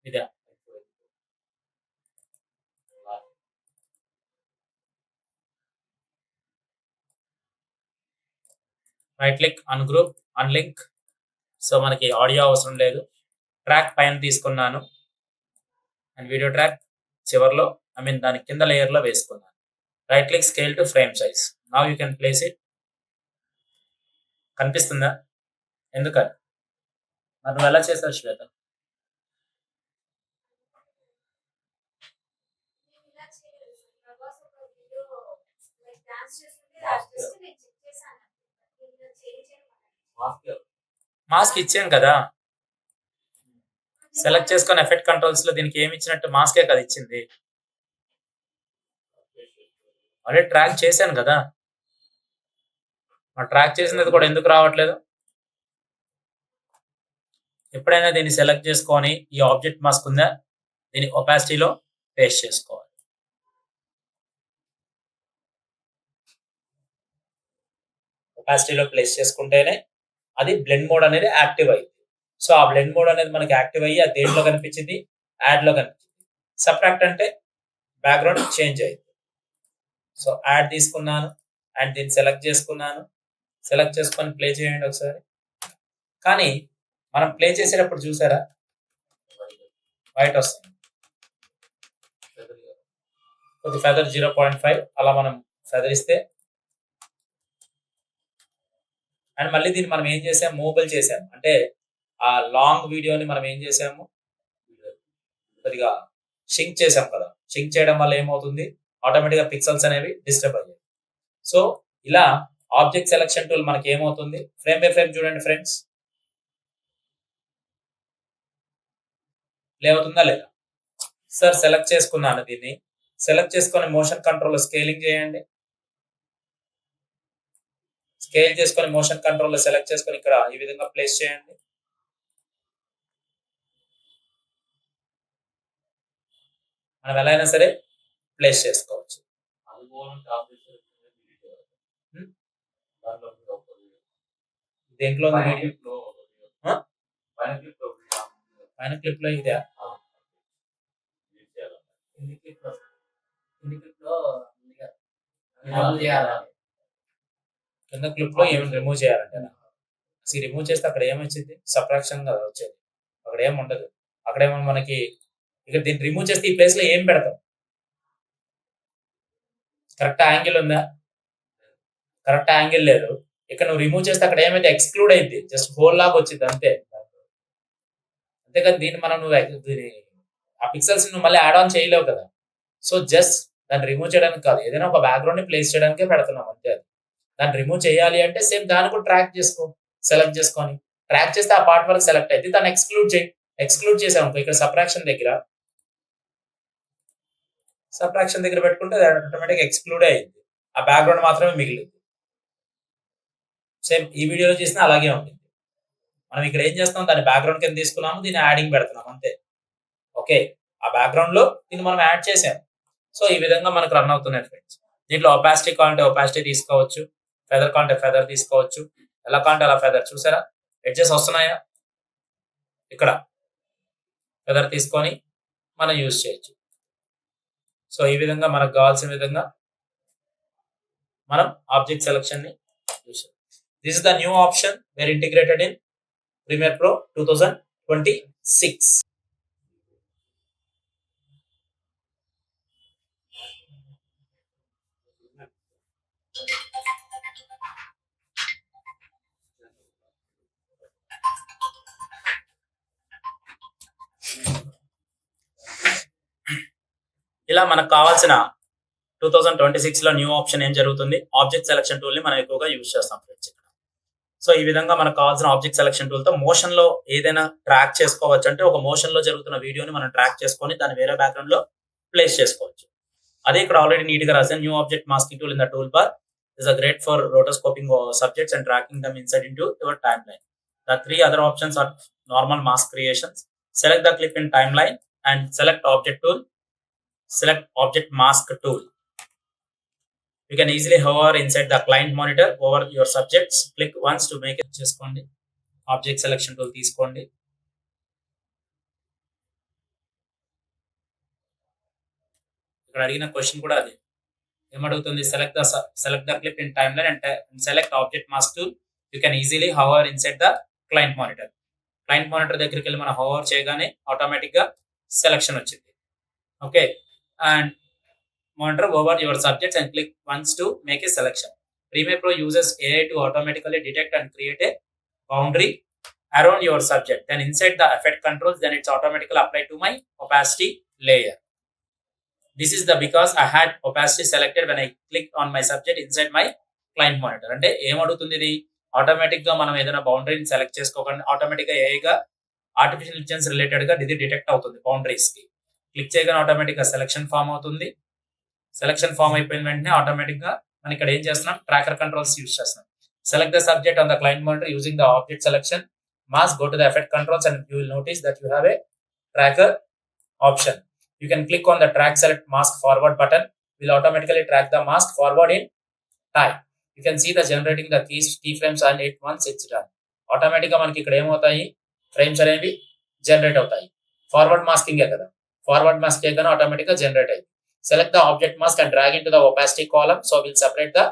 ఇదే right click, ungroup, unlink. So మనకి ఆడియో అవసరం లేదు. ట్రాక్ పైన తీసుకున్నాను అండ్ వీడియో ట్రాక్ చివర్లో దాని కింద లేయర్ లో వేసుకున్నాను. Right click, scale to frame size. Now you can place it. కనిపిస్తుందా? ఎందుకని మనం ఎలా చేశారు శ్వేత? మాస్క్ ఇచ్చాం కదా, సెలెక్ట్ చేసుకొని ఎఫెక్ట్ కంట్రోల్స్ లో దీనికి ఏమి ఇచ్చినట్టు మాస్కే కదా ఇచ్చింది. ఆల్రెడీ ట్రాక్ చేశాను కదా, ట్రాక్ చేసినది కూడా ఎందుకు రావట్లేదు? ఎప్పుడైనా దీన్ని సెలెక్ట్ చేసుకొని ఈ ఆబ్జెక్ట్ మాస్క్ ఉందా, దీన్ని ఒపాసిటీలో పేస్ట్ చేసుకోవాలి. ఒపాసిటీలో ప్లేస్ చేసుకుంటేనే అది బ్లెండ్ మోడ్ అనేది యాక్టివ్ అయింది. సో ఆ బ్లెండ్ మోడ్ అనేది మనకి యాక్టివ్ అయ్యి అది దేంట్లో కనిపించింది, యాడ్ లో కనిపించింది. సబ్ట్రాక్ట్ అంటే బ్యాక్గ్రౌండ్ చేంజ్ అయింది. సో యాడ్ తీసుకున్నాను అండ్ దీన్ని సెలెక్ట్ చేసుకున్నాను. సెలెక్ట్ చేసుకొని ప్లే చేయండి ఒకసారి. కానీ మనం ప్లే చేసేటప్పుడు చూసారా, వైట్ వస్తుంది. కొద్ది ఫెదర్ 0.5 అలా మనం ఫెదర్ ఇస్తే, అండ్ మళ్ళీ దీన్ని మనం ఏం చేసాం, మూవబుల్ చేసాం. అంటే ఆ లాంగ్ వీడియోని మనం ఏం చేసాము, కొద్దిగా షింక్ చేసాం కదా. షింక్ చేయడం వల్ల ఏమవుతుంది, ఆటోమేటిక్ గా పిక్సెల్స్ అనేవి డిస్టర్బ్ అయ్యాయి. సో ఇలా ఆబ్జెక్ట్ సెలెక్షన్ టూల్ మనకి ఏమవుతుంది, ఫ్రేమ్ బై ఫ్రేమ్ చూడండి ఫ్రెండ్స్, ప్లే అవుతుందా లేదా? సార్ సెలెక్ట్ చేసుకున్నాను, దీన్ని సెలెక్ట్ చేసుకొని మోషన్ కంట్రోల్ స్కేలింగ్ చేయండి. స్కేల్ చేసుకొని మోషన్ కంట్రోల్ సెలెక్ట్ చేసుకొని ఇక్కడ ఈ విధంగా ప్లేస్ చేయండి. మనం ఎలా అయినా సరే ప్లేస్ చేసుకోవచ్చు. దేంట్లో పైన క్లిప్ లో ఇదే కింద క్లిప్ లో ఏమి రిమూవ్ చేయాలంటే, అసలు రిమూవ్ చేస్తే అక్కడ ఏమొచ్చింది, సబ్ట్రాక్షన్ కదా వచ్చేది, అక్కడ ఏమి ఉండదు. అక్కడేమో మనకి ఇక్కడ దీన్ని రిమూవ్ చేస్తే ఈ ప్లేస్ లో ఏం పెడతాం, కరెక్ట్ యాంగిల్ ఉందా, కరెక్ట్ యాంగిల్ లేదు. ఇక్కడ నువ్వు రిమూవ్ చేస్తే అక్కడ ఏమైతే ఎక్స్క్లూడ్ అయింది, జస్ట్ హోల్ లాగా వచ్చింది అంతే. అంతేకాదు దీన్ని మనం నువ్వు ఆ పిక్సెల్స్ నువ్వు మళ్ళీ యాడ్ ఆన్ చేయలేవు కదా. సో జస్ట్ దాన్ని రిమూవ్ చేయడానికి కాదు, ఏదైనా ఒక బ్యాక్గ్రౌండ్ ని ప్లేస్ చేయడానికే పెడుతున్నాం అంతే. అది దాన్ని రిమూవ్ చేయాలి అంటే సేమ్ దాన్ని కూడా ట్రాక్ చేసుకో, సెలెక్ట్ చేసుకొని ట్రాక్ చేస్తే ఆ పార్ట్ వరకు సెలెక్ట్ అయితే దాన్ని ఎక్స్క్లూడ్ చేయి. ఎక్స్క్లూడ్ చేసాము ఇక్కడ సబ్ట్రాక్షన్ దగ్గర, సబ్ట్రాక్షన్ దగ్గర పెట్టుకుంటే అది ఆటోమేటిక్ ఎక్స్క్లూడ్ అయింది, ఆ బ్యాక్గ్రౌండ్ మాత్రమే మిగిలింది. సేమ్ ఈ వీడియోలో చేసినా అలాగే ఉంటుంది. మనం ఇక్కడ ఏం చేస్తాం, దాన్ని బ్యాక్గ్రౌండ్ కింద తీసుకున్నాము, దీన్ని యాడింగ్ పెడుతున్నాం అంతే. ఓకే, ఆ బ్యాక్గ్రౌండ్ లో దీన్ని మనం యాడ్ చేసాం. సో ఈ విధంగా మనకు రన్ అవుతున్నాయి ఫ్రెండ్స్. దీంట్లో ఒపాసిటీ కావాలంటే ఒపాసిటీ తీసుకోవచ్చు, ఫెదర్ కావాలంటే ఫెదర్ తీసుకోవచ్చు, ఎలా కావాలంటే అలా ఫెదర్. చూసారా ఎడ్జెస్ వస్తున్నాయా, ఇక్కడ ఫెదర్ తీసుకొని మనం యూజ్ చేయొచ్చు. సో ఈ విధంగా మనకు కావాల్సిన విధంగా మనం ఆబ్జెక్ట్ సెలెక్షన్ ని యూజ్ చేయాలి. This is the new option where integrated in Premiere Pro 2026. ఇలా మనకు కావాల్సిన 2026 లో న్యూ ఆప్షన్ ఏం జరుగుతుంది, ఆబ్జెక్ట్ సెలెక్షన్ టూల్ ని మనం ఎక్కువగా యూజ్ చేస్తాం ఫ్రెండ్స్ ఇక్కడ. సో ఈ విధంగా మనకు కావాల్సిన ఆబ్జెక్ట్ సెలెక్షన్ టూల్ తో మోషన్ లో ఏదైనా ట్రాక్ చేసుకోవచ్చు. అంటే ఒక మోషన్ లో జరుగుతున్న వీడియోని మనం ట్రాక్ చేసుకొని దాన్ని వేరే బ్యాక్గ్రౌండ్ లో ప్లేస్ చేసుకోవచ్చు. అదే ఇక్కడ ఆల్రెడీ నీట్ గా రాసాను, new object masking tool in the tool bar is a great for rotoscoping subjects and tracking them inside into your timeline. The three other options are normal mask creations. Select the clip in timeline and select object tool. Select object mask tool. You can easily hover inside the client monitor over your subjects. Click once to make it. Cheskondi. Object selection tool తీసుకోండి. ఇక్కడ అడిగిన question కూడా అదే ఏమడుగుతుంది, select the clip in timeline and select object mask tool. You can easily hover inside the client monitor. Client monitor దగ్గరికి వెళ్ళి మనం hover చేయగానే ఆటోమేటిక్ గా సెలెక్షన్ వచ్చింది. Okay, and monitor over your subjects and click once to make a selection. Premiere Pro uses AI to automatically detect and create a boundary around your subject. Then inside the effect controls, then it's automatically applied to my opacity layer. This is the because I had opacity selected when I clicked on my subject inside my client monitor. అంటే ఏమడుగుతుంది, ఇది automatic గా మనం ఏదైనా బౌండరీని select చేసుకోకుండా automatic గా ఏఐగా artificial intelligence related గా ఇది detect అవుతుంది బౌండరీస్ కి. క్లిక్ చేయగానే ఆటోమేటిక్ గా సెలక్షన్ ఫామ్ అవుతుంది. సెలక్షన్ ఫామ్ అయిపోయిన వెంటనే ఆటోమేటిక్ గా మనం ఇక్కడ ఏం చేస్తున్నాం, ట్రాకర్ కంట్రోల్స్ యూస్ చేస్తున్నాం. Select the subject on the client monitor using the object selection mask, go to the effect controls and you will notice that you have a tracker option. You can click on the track select mask forward button, will automatically track the mask forward in time. You can see the generating the keyframes and it once it's done. Automatic గా మనకి ఇక్కడ ఏమవుతాయి, frames అనేవి generate అవుతాయి. Forward masking కదా, forward mask చేయగానే automatic గా generate అయ్యింది. Select the object mask and drag in to the opacity column, so will separate the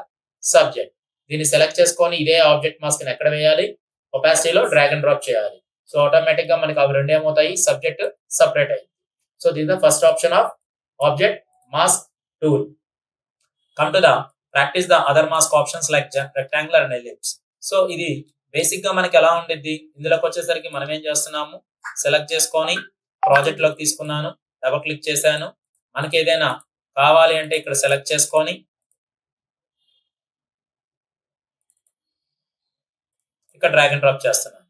subject. దీన్ని సెలెక్ట్ చేసుకొని ఇదే ఆబ్జెక్ట్ మాస్క్ ఎక్కడ వేయాలి, ఒపాసిటీలో డ్రాగ్ అండ్ డ్రాప్ చేయాలి. సో ఆటోమేటిక్ గా మనకి అవి రెండు ఏమవుతాయి, సబ్జెక్ట్ సపరేట్ అయ్యింది. So this the first option of object mask tool. Come to the practice the other mask options like rectangular and ellipse. So ఇది బేసిక్ గా మనకి ఎలా ఉండిద్ది, ఇందులోకి వచ్చేసరికి మనం ఏం చేస్తున్నాము, సెలెక్ట్ చేసుకొని ప్రాజెక్ట్ లోకి తీసుకున్నాను, డబుల్ క్లిక్ చేశాను. మనకి ఏదైనా కావాలి అంటే ఇక్కడ సెలెక్ట్ చేసుకొని ఇక్కడ డ్రాగ్ అండ్ డ్రాప్ చేస్తున్నాను.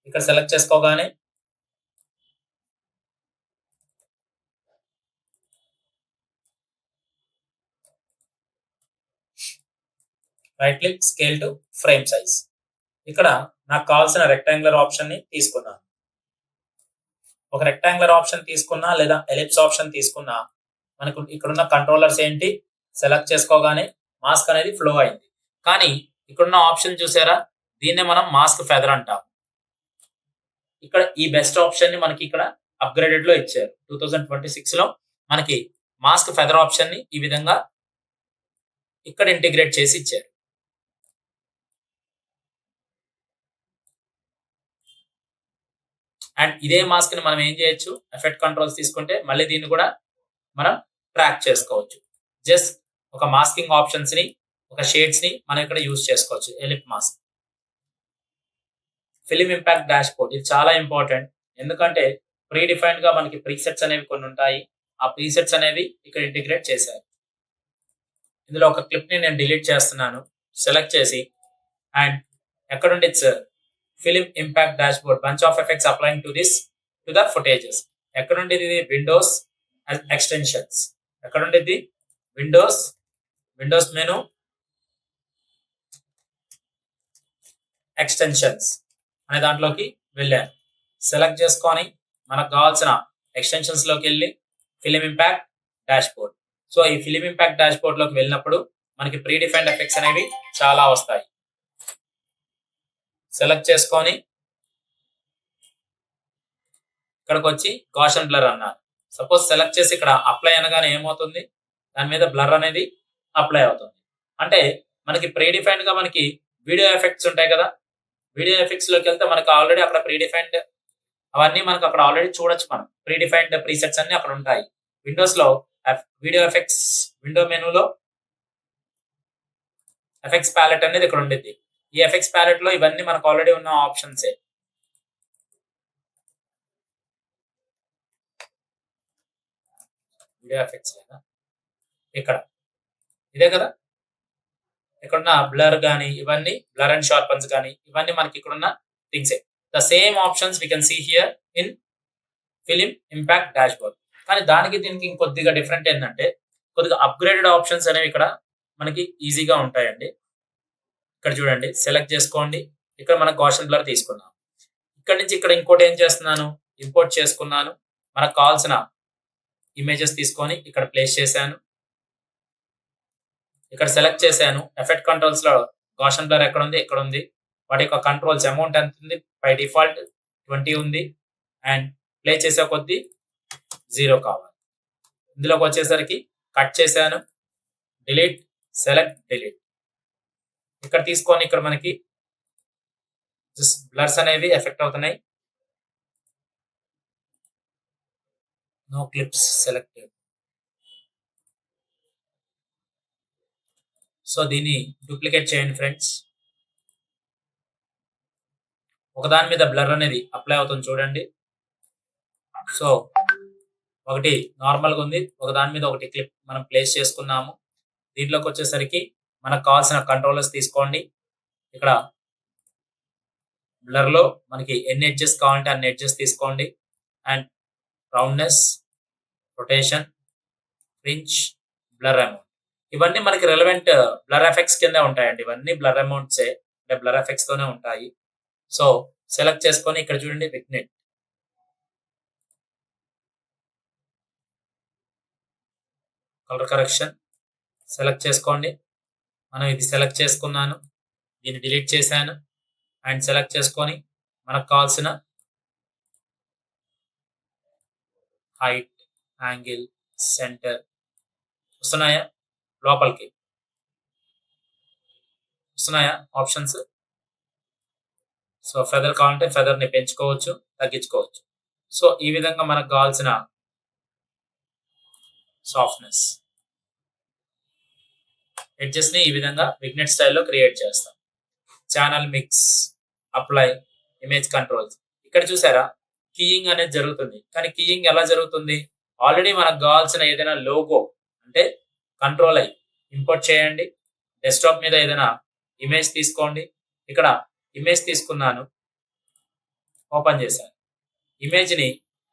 ఇక్కడ సెలెక్ట్ చేసుకోగానే right click, scale to frame size. ఇక్కడ నాకు కావాల్సిన రెక్టాంగులర్ ఆప్షన్ ని తీసుకున్నాను. ఒక రెక్టాంగులర్ ఆప్షన్ తీసుకున్నా లేదా ఎలిప్స్ ఆప్షన్ తీసుకున్నా మనకు ఇక్కడున్న కంట్రోలర్స్ ఏంటి, సెలెక్ట్ చేసుకోగానే మాస్క్ అనేది ఫ్లో అయింది. కానీ ఇక్కడున్న ఆప్షన్ చూసారా, దీన్నే మనం మాస్క్ ఫెదర్ అంటాం. ఇక్కడ ఈ బెస్ట్ ఆప్షన్ ని మనకి ఇక్కడ అప్గ్రేడెడ్ లో ఇచ్చారు. 2026 లో మనకి మాస్క్ ఫెదర్ ఆప్షన్ ని ఈ విధంగా ఇక్కడ ఇంటిగ్రేట్ చేసి ఇచ్చారు. అండ్ ఇదే మాస్క్ ని మనం ఏం చేయొచ్చు, ఎఫెక్ట్ కంట్రోల్స్ తీసుకుంటే మళ్ళీ దీన్ని కూడా మనం ట్రాక్ చేసుకోవచ్చు. జస్ట్ ఒక మాస్కింగ్ ఆప్షన్స్ ని, ఒక షేడ్స్ ని మనం ఇక్కడ యూజ్ చేసుకోవచ్చు. Ellipse mask, film impact dashboard, ఇది చాలా ఇంపార్టెంట్. ఎందుకంటే ప్రీ డిఫైన్డ్ గా మనకి ప్రీసెట్స్ అనేవి కొన్ని ఉంటాయి. ఆ ప్రీసెట్స్ అనేవి ఇక్కడ ఇంటిగ్రేట్ చేశారు. ఇందులో ఒక క్లిప్ ని నేను డిలీట్ చేస్తున్నాను, సెలెక్ట్ చేసి అండ్ ఎక్కడుండి it's film impact dashboard, bunch of effects applying to the footages. ఎక్కడుండి ఇది, విండోస్ ఎక్స్టెన్షన్స్. ఎక్కడుండి విండోస్ మెను ఎక్స్టెన్షన్స్ అనే దాంట్లోకి వెళ్ళాను. సెలెక్ట్ చేసుకొని మనకు కావాల్సిన ఎక్స్టెన్షన్స్ లోకి వెళ్ళి film impact dash board. So ఈ ఫిలిం ఇంపాక్ట్ డాష్ బోర్డ్ లోకి వెళ్ళినప్పుడు మనకి ప్రీ డిఫైన్డ్ ఎఫెక్ట్స్ అనేవి చాలా వస్తాయి. సెలెక్ట్ చేసుకొని ఇక్కడికి వచ్చి గాషన్ బ్లర్ అన్నారు. సపోజ్ సెలెక్ట్ చేసి ఇక్కడ అప్లై అనగానే ఏమవుతుంది, దాని మీద బ్లర్ అనేది అప్లై అవుతుంది. అంటే మనకి ప్రీ డిఫైన్డ్ గా మనకి వీడియో ఎఫెక్ట్స్ ఉంటాయి కదా, వీడియో ఎఫెక్ట్స్ లోకి వెళ్తే మనకు ఆల్రెడీ అక్కడ ప్రీ డిఫైన్డ్ అవన్నీ మనకు అక్కడ ఆల్రెడీ చూడొచ్చు. మనం ప్రీ డిఫైన్డ్ ప్రీసెట్స్ అన్ని అక్కడ ఉంటాయి. విండోస్ లో వీడియో ఎఫెక్ట్స్ విండో మెనూలో ఎఫెక్ట్స్ ప్యాలెట్ అనేది ఇక్కడ ఉండిద్ది. ఈ ఎఫెక్ట్స్ ప్యాలెట్ లో ఇవన్నీ మనకు ఆల్రెడీ ఉన్న ఆప్షన్సే. వీడియో ఎఫెక్ట్స్ లేదా ఇక్కడ ఇదే కదా, ఇక్కడున్న బ్లర్ కానీ ఇవన్నీ బ్లర్ అండ్ షార్పన్స్ కానీ ఇవన్నీ మనకి ఇక్కడున్న థింగ్సే. The same options we can see here in film impact dashboard. కానీ దానికి దీనికి ఇంకొద్దిగా డిఫరెంట్ ఏంటంటే కొద్దిగా అప్గ్రేడెడ్ ఆప్షన్స్ అనేవి ఇక్కడ మనకి ఈజీగా ఉంటాయండి. ఇక్కడ చూడండి, సెలెక్ట్ చేసుకోండి, ఇక్కడ మనకు గాషన్ బ్లర్ తీసుకున్నాం. ఇక్కడ నుంచి ఇక్కడ ఇంకోటి ఏం చేస్తున్నాను, ఇంపోర్ట్ చేసుకున్నాను. మనకు కావాల్సిన ఇమేజెస్ తీసుకొని ఇక్కడ ప్లేస్ చేశాను. ఇక్కడ సెలెక్ట్ చేశాను. ఎఫెక్ట్ కంట్రోల్స్ లో గాషన్ బ్లర్ ఎక్కడ ఉంది, ఇక్కడ ఉంది. వాటి యొక్క కంట్రోల్స్ అమౌంట్ ఎంత ఉంది, బై డిఫాల్ట్ 20 ఉంది. అండ్ ప్లే చేసే కొద్దీ 0 కావాలి. ఇందులోకి వచ్చేసరికి కట్ చేశాను, డిలీట్, సెలెక్ట్, డిలీట్. ఇక్కడ తీసుకొని ఇక్కడ మనకి జస్ట్ బ్లర్స్ అనేవి ఎఫెక్ట్ అవుతున్నాయి. No clips selected. సో దీన్ని డూప్లికేట్ చేయండి ఫ్రెండ్స్. ఒకదాని మీద బ్లర్ అనేది అప్లై అవుతుంది చూడండి. సో ఒకటి నార్మల్గా ఉంది, ఒకదాని మీద ఒకటి క్లిప్ మనం ప్లేస్ చేసుకున్నాము. దీంట్లోకి వచ్చేసరికి మనకు కావాల్సిన కంట్రోలర్స్ తీసుకోండి. ఇక్కడ బ్లర్ లో మనకి ఎన్ని ఎడ్జెస్ కావాలంటే అన్ని ఎడ్జెస్ తీసుకోండి. And roundness, rotation, fringe, blur amount, ఇవన్నీ మనకి రెలవెంట్ బ్లర్ ఎఫెక్ట్స్ కింద ఉంటాయండి. ఇవన్నీ బ్లర్ అమౌంట్సే, అంటే బ్లర్ ఎఫెక్ట్స్ తోనే ఉంటాయి. సో సెలెక్ట్ చేసుకొని ఇక్కడ చూడండి విగ్నెట్, కలర్ కరెక్షన్ సెలెక్ట్ చేసుకోండి. మనం ఇది సెలెక్ట్ చేసుకున్నాను, దీన్ని డిలీట్ చేశాను. అండ్ సెలెక్ట్ చేసుకొని మనకు కావాల్సిన హైట్, యాంగిల్, సెంటర్ వస్తున్నాయా, లోపలికి వస్తున్నాయా ఆప్షన్స్. సో ఫెదర్ కావాలంటే ఫెదర్ ని పెంచుకోవచ్చు, తగ్గించుకోవచ్చు. సో ఈ విధంగా మనకు కావాల్సిన సాఫ్ట్నెస్ ఎడ్జెస్ ని ఈ విధంగా విగ్నెట్ స్టైల్లో క్రియేట్ చేస్తాం. Channel mix, apply, image controls. ఇక్కడ చూసారా కీయింగ్ అనేది జరుగుతుంది. కానీ కీయింగ్ ఎలా జరుగుతుంది, ఆల్రెడీ మనకు కావాల్సిన ఏదైనా లోగో అంటే కంట్రోల్ అయ్యి ఇంపోర్ట్ చేయండి. డెస్క్టాప్ మీద ఏదైనా ఇమేజ్ తీసుకోండి. ఇక్కడ ఇమేజ్ తీసుకున్నాను, ఓపెన్ చేశాను. ఇమేజ్ ని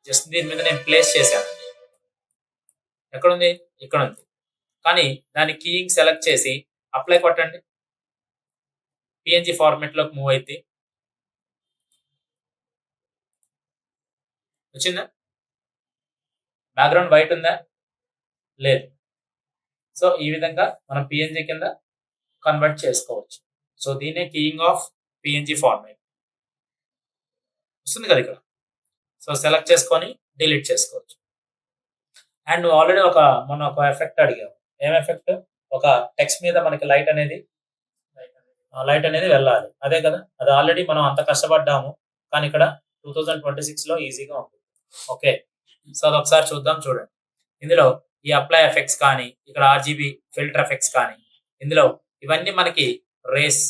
జస్ట్ దీని మీద నేను ప్లేస్ చేశాను. ఎక్కడుంది, ఇక్కడ ఉంది. కానీ దాని కీయింగ్ సెలెక్ట్ చేసి అప్లై కొట్టండి, పిఎన్జి ఫార్మెట్ లోకి మూవ్ అయితే వచ్చిందా, బ్యాక్గ్రౌండ్ వైట్ ఉందా, లేదు. సో ఈ విధంగా మనం పిఎన్జి కింద కన్వర్ట్ చేసుకోవచ్చు. సో దీనే కీయింగ్ ఆఫ్ పిఎన్జి ఫార్మాట్ వస్తుంది కదా ఇక్కడ. సో సెలెక్ట్ చేసుకొని డిలీట్ చేసుకోవచ్చు. అండ్ నువ్వు ఆల్రెడీ మొన్న ఒక ఎఫెక్ట్ అడిగావు. ఏం ఎఫెక్ట్, ఒక టెక్స్ట్ మీద మనకి లైట్ అనేది వెళ్ళాలి, అదే కదా. అది ఆల్రెడీ మనం అంత కష్టపడ్డాము, కానీ ఇక్కడ 2026 లో ఈజీగా ఉంటుంది. ఓకే, సో అది ఒకసారి చూద్దాం. చూడండి, ఇందులో ఈ అప్లై ఎఫెక్ట్స్ కానీ, ఇక్కడ ఆర్జీబీ ఫిల్టర్ ఎఫెక్ట్స్ కానీ, ఇందులో ఇవన్నీ మనకి రేస్,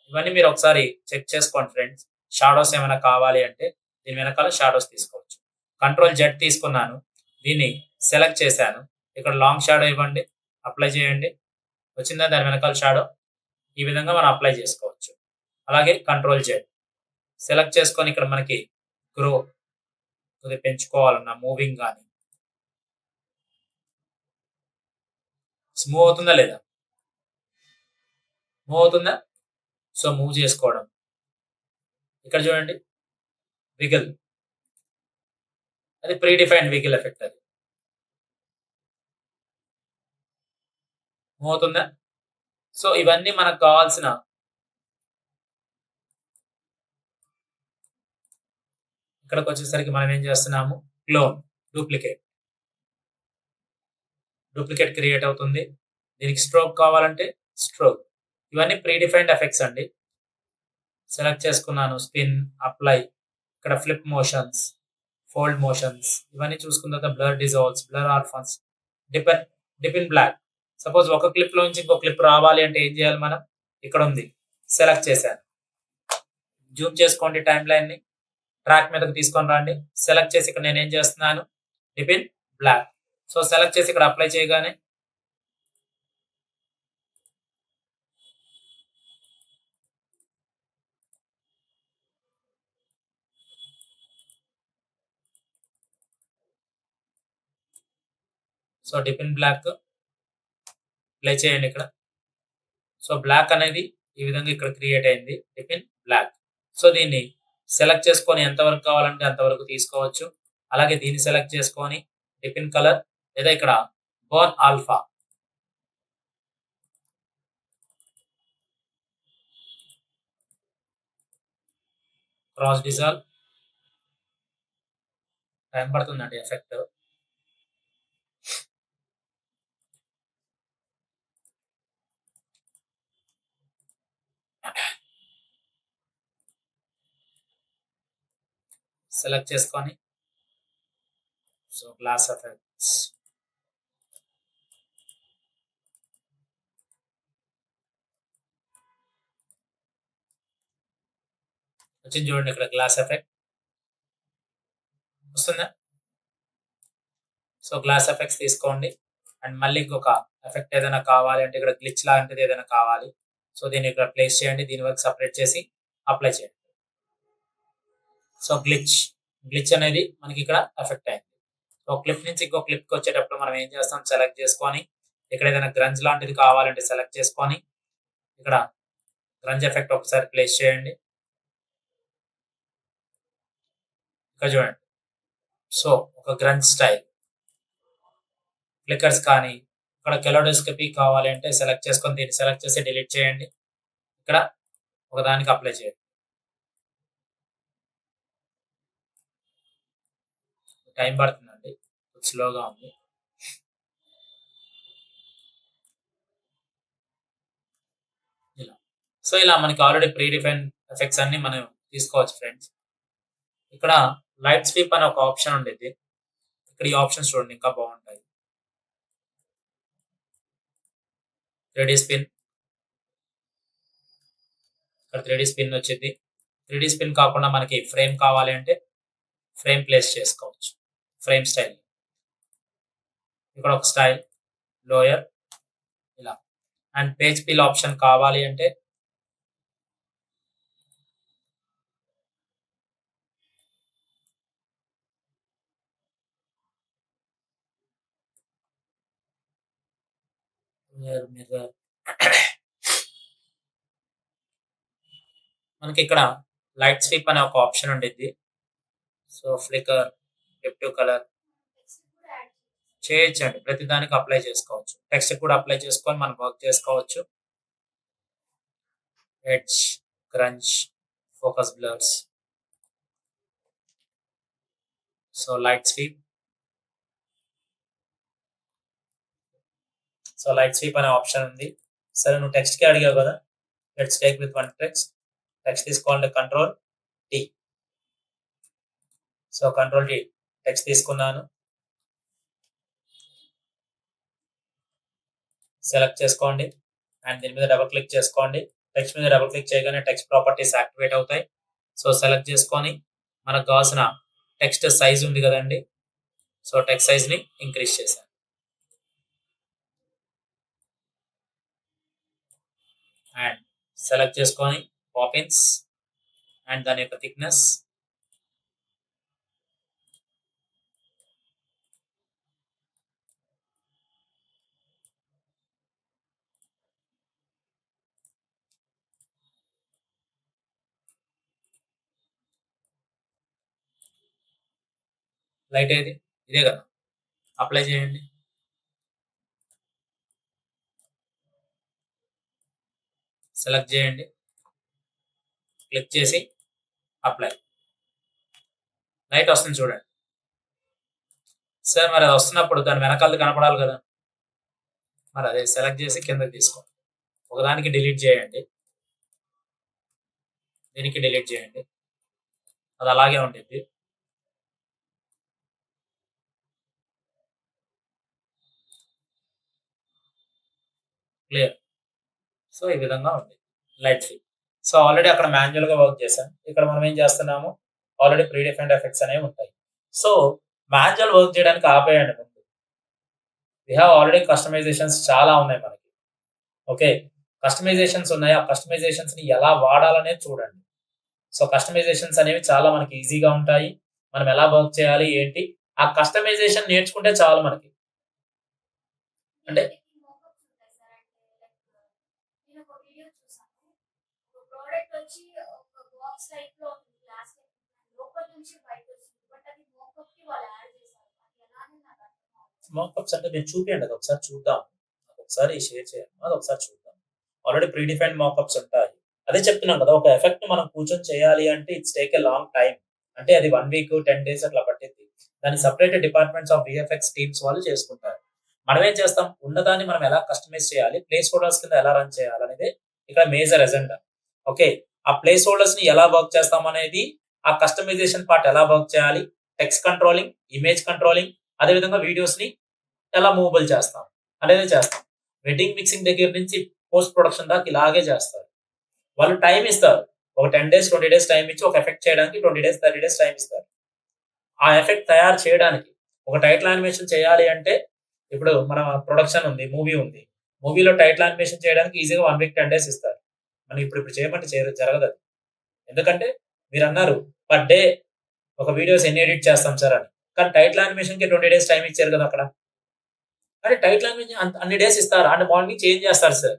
ఇవన్నీ మీరు ఒకసారి చెక్ చేసుకోండి ఫ్రెండ్స్. షాడోస్ ఏమైనా కావాలి అంటే దీని వెనకాల షాడోస్ తీసుకోవచ్చు. కంట్రోల్ జెడ్ తీసుకున్నాను, దీన్ని సెలెక్ట్ చేశాను. ఇక్కడ లాంగ్ షాడో ఇవ్వండి, అప్లై చేయండి. వచ్చిందా దాని వెనకాల షాడో, ఈ విధంగా మనం అప్లై చేసుకోవచ్చు. అలాగే కంట్రోల్ జెడ్ సెలెక్ట్ చేసుకొని ఇక్కడ మనకి గ్రో కొద్దిగా పెంచుకోవాలన్నా, మూవింగ్ కానీ మూవ్ అవుతుందా లేదా, మూవ్ అవుతుందా. సో మూవ్ చేసుకోవడం. ఇక్కడ చూడండి విగిల్, అది ప్రీ డిఫైన్డ్ విగిల్ ఎఫెక్ట్, అది మూవ్ అవుతుందా. సో ఇవన్నీ మనకు కావాల్సిన ఇక్కడికి వచ్చేసరికి మనం ఏం చేస్తున్నాము, క్లోన్, డూప్లికేట్ క్రియేట్ అవుతుంది. దీనికి స్ట్రోక్ కావాలంటే స్ట్రోక్. ఇవన్నీ ప్రీ డిఫైన్డ్ ఎఫెక్ట్స్ అండి. సెలెక్ట్ చేసుకున్నాను, స్పిన్, అప్లై, ఇక్కడ ఫ్లిప్ మోషన్స్, ఫోల్డ్ మోషన్స్, ఇవన్నీ చూసుకున్న తర్వాత blur dissolves, blur orphans, dip in black. Suppose ఒక క్లిప్ లోంచి ఇంకో క్లిప్ రావాలి అంటే ఏం చేయాలి మనం, ఇక్కడ ఉంది, సెలెక్ట్ చేశాను. జూమ్ చేసుకోండి టైం లైన్ ని, ట్రాక్ మీదకి తీసుకొని రండి. సెలెక్ట్ చేసి ఇక్కడ నేను ఏం చేస్తున్నాను, dip in black. So select చేసి ఇక్కడ అప్లై చేయగానే so dip in black play చేయండి ఇక్కడ. సో బ్లాక్ అనేది ఈ విధంగా ఇక్కడ క్రియేట్ అయింది, డిప్ ఇన్ బ్లాక్. సో దీన్ని సెలెక్ట్ చేసుకొని ఎంతవరకు కావాలంటే అంతవరకు తీసుకోవచ్చు. అలాగే దీన్ని సెలెక్ట్ చేసుకొని డిప్ ఇన్ కలర్, లేదా ఇక్కడ Born alpha, cross dissolve, time పడుతుందండి ఎఫెక్ట్. సెలెక్ట్ చేసుకొని సో గ్లాస్ ఎఫెక్ట్స్, వచ్చింది చూడండి ఇక్కడ గ్లాస్ ఎఫెక్ట్ వస్తుందా. సో గ్లాస్ ఎఫెక్ట్స్ తీసుకోండి. అండ్ మళ్ళీ ఇంకొక ఎఫెక్ట్ ఏదైనా కావాలి అంటే ఇక్కడ గ్లిచ్ లాంటిది ఏదైనా కావాలి, సో దీన్ని ఇక్కడ ప్లేస్ చేయండి, దీని వరకు సపరేట్ చేసి అప్లై చేయండి. సో గ్లిచ్ అనేది మనకి ఇక్కడ ఎఫెక్ట్ అయింది. సో క్లిప్ నుంచి ఇంకో క్లిప్కి వచ్చేటప్పుడు మనం ఏం చేస్తాం, సెలెక్ట్ చేసుకొని ఇక్కడ ఏదైనా గ్రంజ్ లాంటిది కావాలంటే సెలెక్ట్ చేసుకొని ఇక్కడ గ్రంజ్ ఎఫెక్ట్ ఒకసారి ప్లేస్ చేయండి. ఇక్కడ చూడండి. సో ఒక గ్రంజ్ స్టైల్ ఫ్లికర్స్ కానీ ఇక్కడ కెలోడోస్కోపీ కావాలి అంటే సెలెక్ట్ చేసుకొని దీన్ని సెలెక్ట్ చేసి డిలీట్ చేయండి. ఇక్కడ ఒకదానికి అప్లై చేయండి. టైం పడుతుందండి, స్లోగా ఉంది. ఇలా సో ఇలా మనకి ఆల్రెడీ ప్రీ డిఫైన్ ఎఫెక్ట్స్ అన్ని మనం తీసుకోవచ్చు ఫ్రెండ్స్. ఇక్కడ లైట్ స్వీప్ అనే ఒక ఆప్షన్ ఉండేది. ఇక్కడ ఈ ఆప్షన్స్ చూడండి, ఇంకా బాగుంటాయి. 3D స్పిన్, ఇక్కడ 3D స్పిన్ వచ్చింది. 3D స్పిన్ కాకుండా మనకి ఫ్రేమ్ కావాలి అంటే ఫ్రేమ్ ప్లేస్ చేసుకోవచ్చు. ఫ్రేమ్ స్టైల్, ఇక్కడ ఒక స్టైల్ లోయర్ ఇలా. అండ్ పేజ్ పిల్ ఆప్షన్ కావాలి అంటే మిర్రర్ మనకి ఇక్కడ లైట్ స్వీప్ అనే ఒక ఆప్షన్ ఉండిద్ది. సో ఫ్లికర్, డెప్టివ్ కలర్ చేయొచ్చండి, ప్రతి దానికి అప్లై చేసుకోవచ్చు. టెక్స్ట్ కూడా అప్లై చేసుకొని మనం వర్క్ చేసుకోవచ్చు. Edge, crunch, focus blurs. So light sweep, so light sweep అనే ఆప్షన్ ఉంది. సరే నువ్వు టెక్స్ట్కి అడిగావు కదా, let's take with one text తీసుకోవాలంటే control T. So control T text తీసుకున్నాను, సెలెక్ట్ చేసుకోండి అండ్ దీని మీద డబుల్ క్లిక్ చేసుకోండి. టెక్స్ట్ మీద డబుల్ క్లిక్ చేయగానే టెక్స్ట్ ప్రాపర్టీస్ యాక్టివేట్ అవుతాయి. సో సెలెక్ట్ చేసుకొని మనకు కావాల్సిన టెక్స్ట్ సైజ్ ఉంది కదండి, సో టెక్స్ట్ సైజ్ ని ఇంక్రీజ్ చేశాను. అండ్ సెలెక్ట్ చేసుకొని పాపిన్స్ అండ్ దాని యొక్క థిక్నెస్ లైట్ ఏది, ఇదే కదా, అప్లై చేయండి. సెలెక్ట్ చేయండి, క్లిక్ చేసి అప్లై. లైట్ వస్తుంది చూడండి. సార్ మరి అది వస్తున్నప్పుడు దాని వెనకాలది కనపడాలి కదా, మరి అదే సెలెక్ట్ చేసి కిందకి తీసుకోండి. ఒకదానికి డిలీట్ చేయండి, దీనికి డిలీట్ చేయండి, అది అలాగే ఉంటుంది. క్లియర్. సో ఈ విధంగా ఉంది లైట్ ఫీల్. సో ఆల్రెడీ అక్కడ మాన్యువల్ గా వర్క్ చేశాం, ఇక్కడ మనం ఏం చేస్తున్నాము, ఆల్రెడీ ప్రీ డిఫైన్డ్ ఎఫెక్ట్స్ అనేవి ఉంటాయి. సో మాన్యువల్ వర్క్ చేయడానికి ఆపేయండి ముందు. వి హ్యావ్ ఆల్రెడీ కస్టమైజేషన్స్ చాలా ఉన్నాయి మనకి. ఓకే, కస్టమైజేషన్స్ ఉన్నాయి, ఆ కస్టమైజేషన్స్ ని ఎలా వాడాలనేది చూడండి. సో కస్టమైజేషన్స్ అనేవి చాలా మనకి ఈజీగా ఉంటాయి. మనం ఎలా వర్క్ చేయాలి ఏంటి, ఆ కస్టమైజేషన్ నేర్చుకుంటే చాలు మనకి. అంటే మాకప్స్ అంటే మీరు చూపియండి, అది ఒకసారి చూద్దాం, ఒకసారి షేర్ చేయండి, అది ఒకసారి చూద్దాం. ఆల్రెడీ ప్రీ డిఫైన్డ్ మాకప్స్ ఉంటాయి. అదే చెప్తున్నాం కదా, ఒక ఎఫెక్ట్ మనం కూర్చొని చేయాలి అంటే it's take a long time. అంటే అది 1 వీక్ 10 డేస్ అట్లా పట్టింది. దాన్ని separate departments of VFX teams వాళ్ళు చేసుకుంటారు. మనం ఏం చేస్తాం, ఉన్నదాన్ని మనం ఎలా కస్టమైజ్ చేయాలి, ప్లేస్ హోల్డర్స్ కింద ఎలా రన్ చేయాలి అనేది ఇక్కడ మేజర్ ఎజెండా. ఓకే, ఆ ప్లేస్ హోల్డర్స్ ని ఎలా వర్క్ చేస్తాం అనేది, ఆ కస్టమైజేషన్ పార్ట్ ఎలా వర్క్ చేయాలి, టెక్స్ట్ కంట్రోలింగ్, ఇమేజ్ కంట్రోలింగ్, అదేవిధంగా వీడియోస్ ని ఎలా మూవబుల్ చేస్తాం అనేది చేస్తాం. వెడ్డింగ్ మిక్సింగ్ దగ్గర నుంచి పోస్ట్ ప్రొడక్షన్ దాకా ఇలాగే చేస్తారు. వాళ్ళు టైం ఇస్తారు, ఒక 10 డేస్ 20 డేస్ టైం ఇచ్చి ఒక ఎఫెక్ట్ చేయడానికి 20 డేస్ 30 డేస్ టైం ఇస్తారు. ఆ ఎఫెక్ట్ తయారు చేయడానికి ఒక టైటిల్ యానిమేషన్ చేయాలి అంటే, ఇప్పుడు మన ప్రొడక్షన్ ఉంది, మూవీ ఉంది, మూవీలో టైటిల్ యానిమేషన్ చేయడానికి ఈజీగా 1 వీక్ 10 డేస్ ఇస్తారు. మనం ఇప్పుడు చేయమంటే జరగదు అది. ఎందుకంటే మీరు అన్నారు పర్ డే ఒక వీడియోస్ ఎన్ని ఎడిట్ చేస్తాం సార్ అని. కానీ టైటిల్ యానిమేషన్‌కి 20 డేస్ టైమ్ ఇచ్చారు కదా అక్కడ. కానీ టైటిల్ యానిమేషన్ అన్ని డేస్ ఇస్తారా? అంటే మార్నింగ్ చేంజ్ చేస్తారు సార్.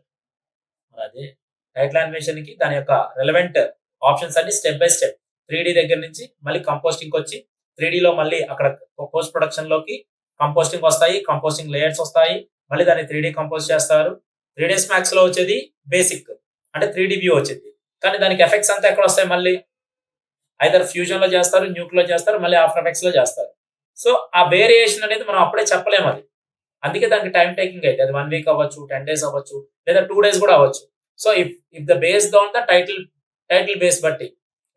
అదే టైటిల్ యానిమేషన్‌కి దాని యొక్క రిలవెంట్ ఆప్షన్స్ అన్ని స్టెప్ బై స్టెప్ 3డీ దగ్గర నుంచి మళ్ళీ కంపోస్టింగ్‌కొచ్చి 3డీలో మళ్ళీ అక్కడ పోస్ట్ ప్రొడక్షన్‌లోకి కంపోస్టింగ్ వస్తాయి. కంపోస్టింగ్ లేయర్స్ వస్తాయి. మళ్ళీ దాన్ని 3డీ కంపోజ్ చేస్తారు. 3ds Maxలో వచ్చేది బేసిక్. అంటే 3డీ వ్యూ వచ్చిద్ది. కానీ దానికి ఎఫెక్ట్స్ అంతా ఎక్కడొస్తాయి మళ్ళీ? ఐదర్ ఫ్యూజన్‌లో చేస్తారు, న్యూక్‌లో చేస్తారు, మళ్ళీ ఆఫ్టర్ ఎఫెక్ట్స్‌లో చేస్తారు. సో, ఆ వేరియేషన్ అనేది మనం అప్పుడే చెప్పలేము అది. అందుకే దానికి టైమ్ టేకింగ్ అయితే అది 1 వీక్ అవ్వచ్చు, 10 డేస్ అవ్వచ్చు, లేదా 2 డేస్ కూడా అవ్వచ్చు. So, if the based on the title base బట్టి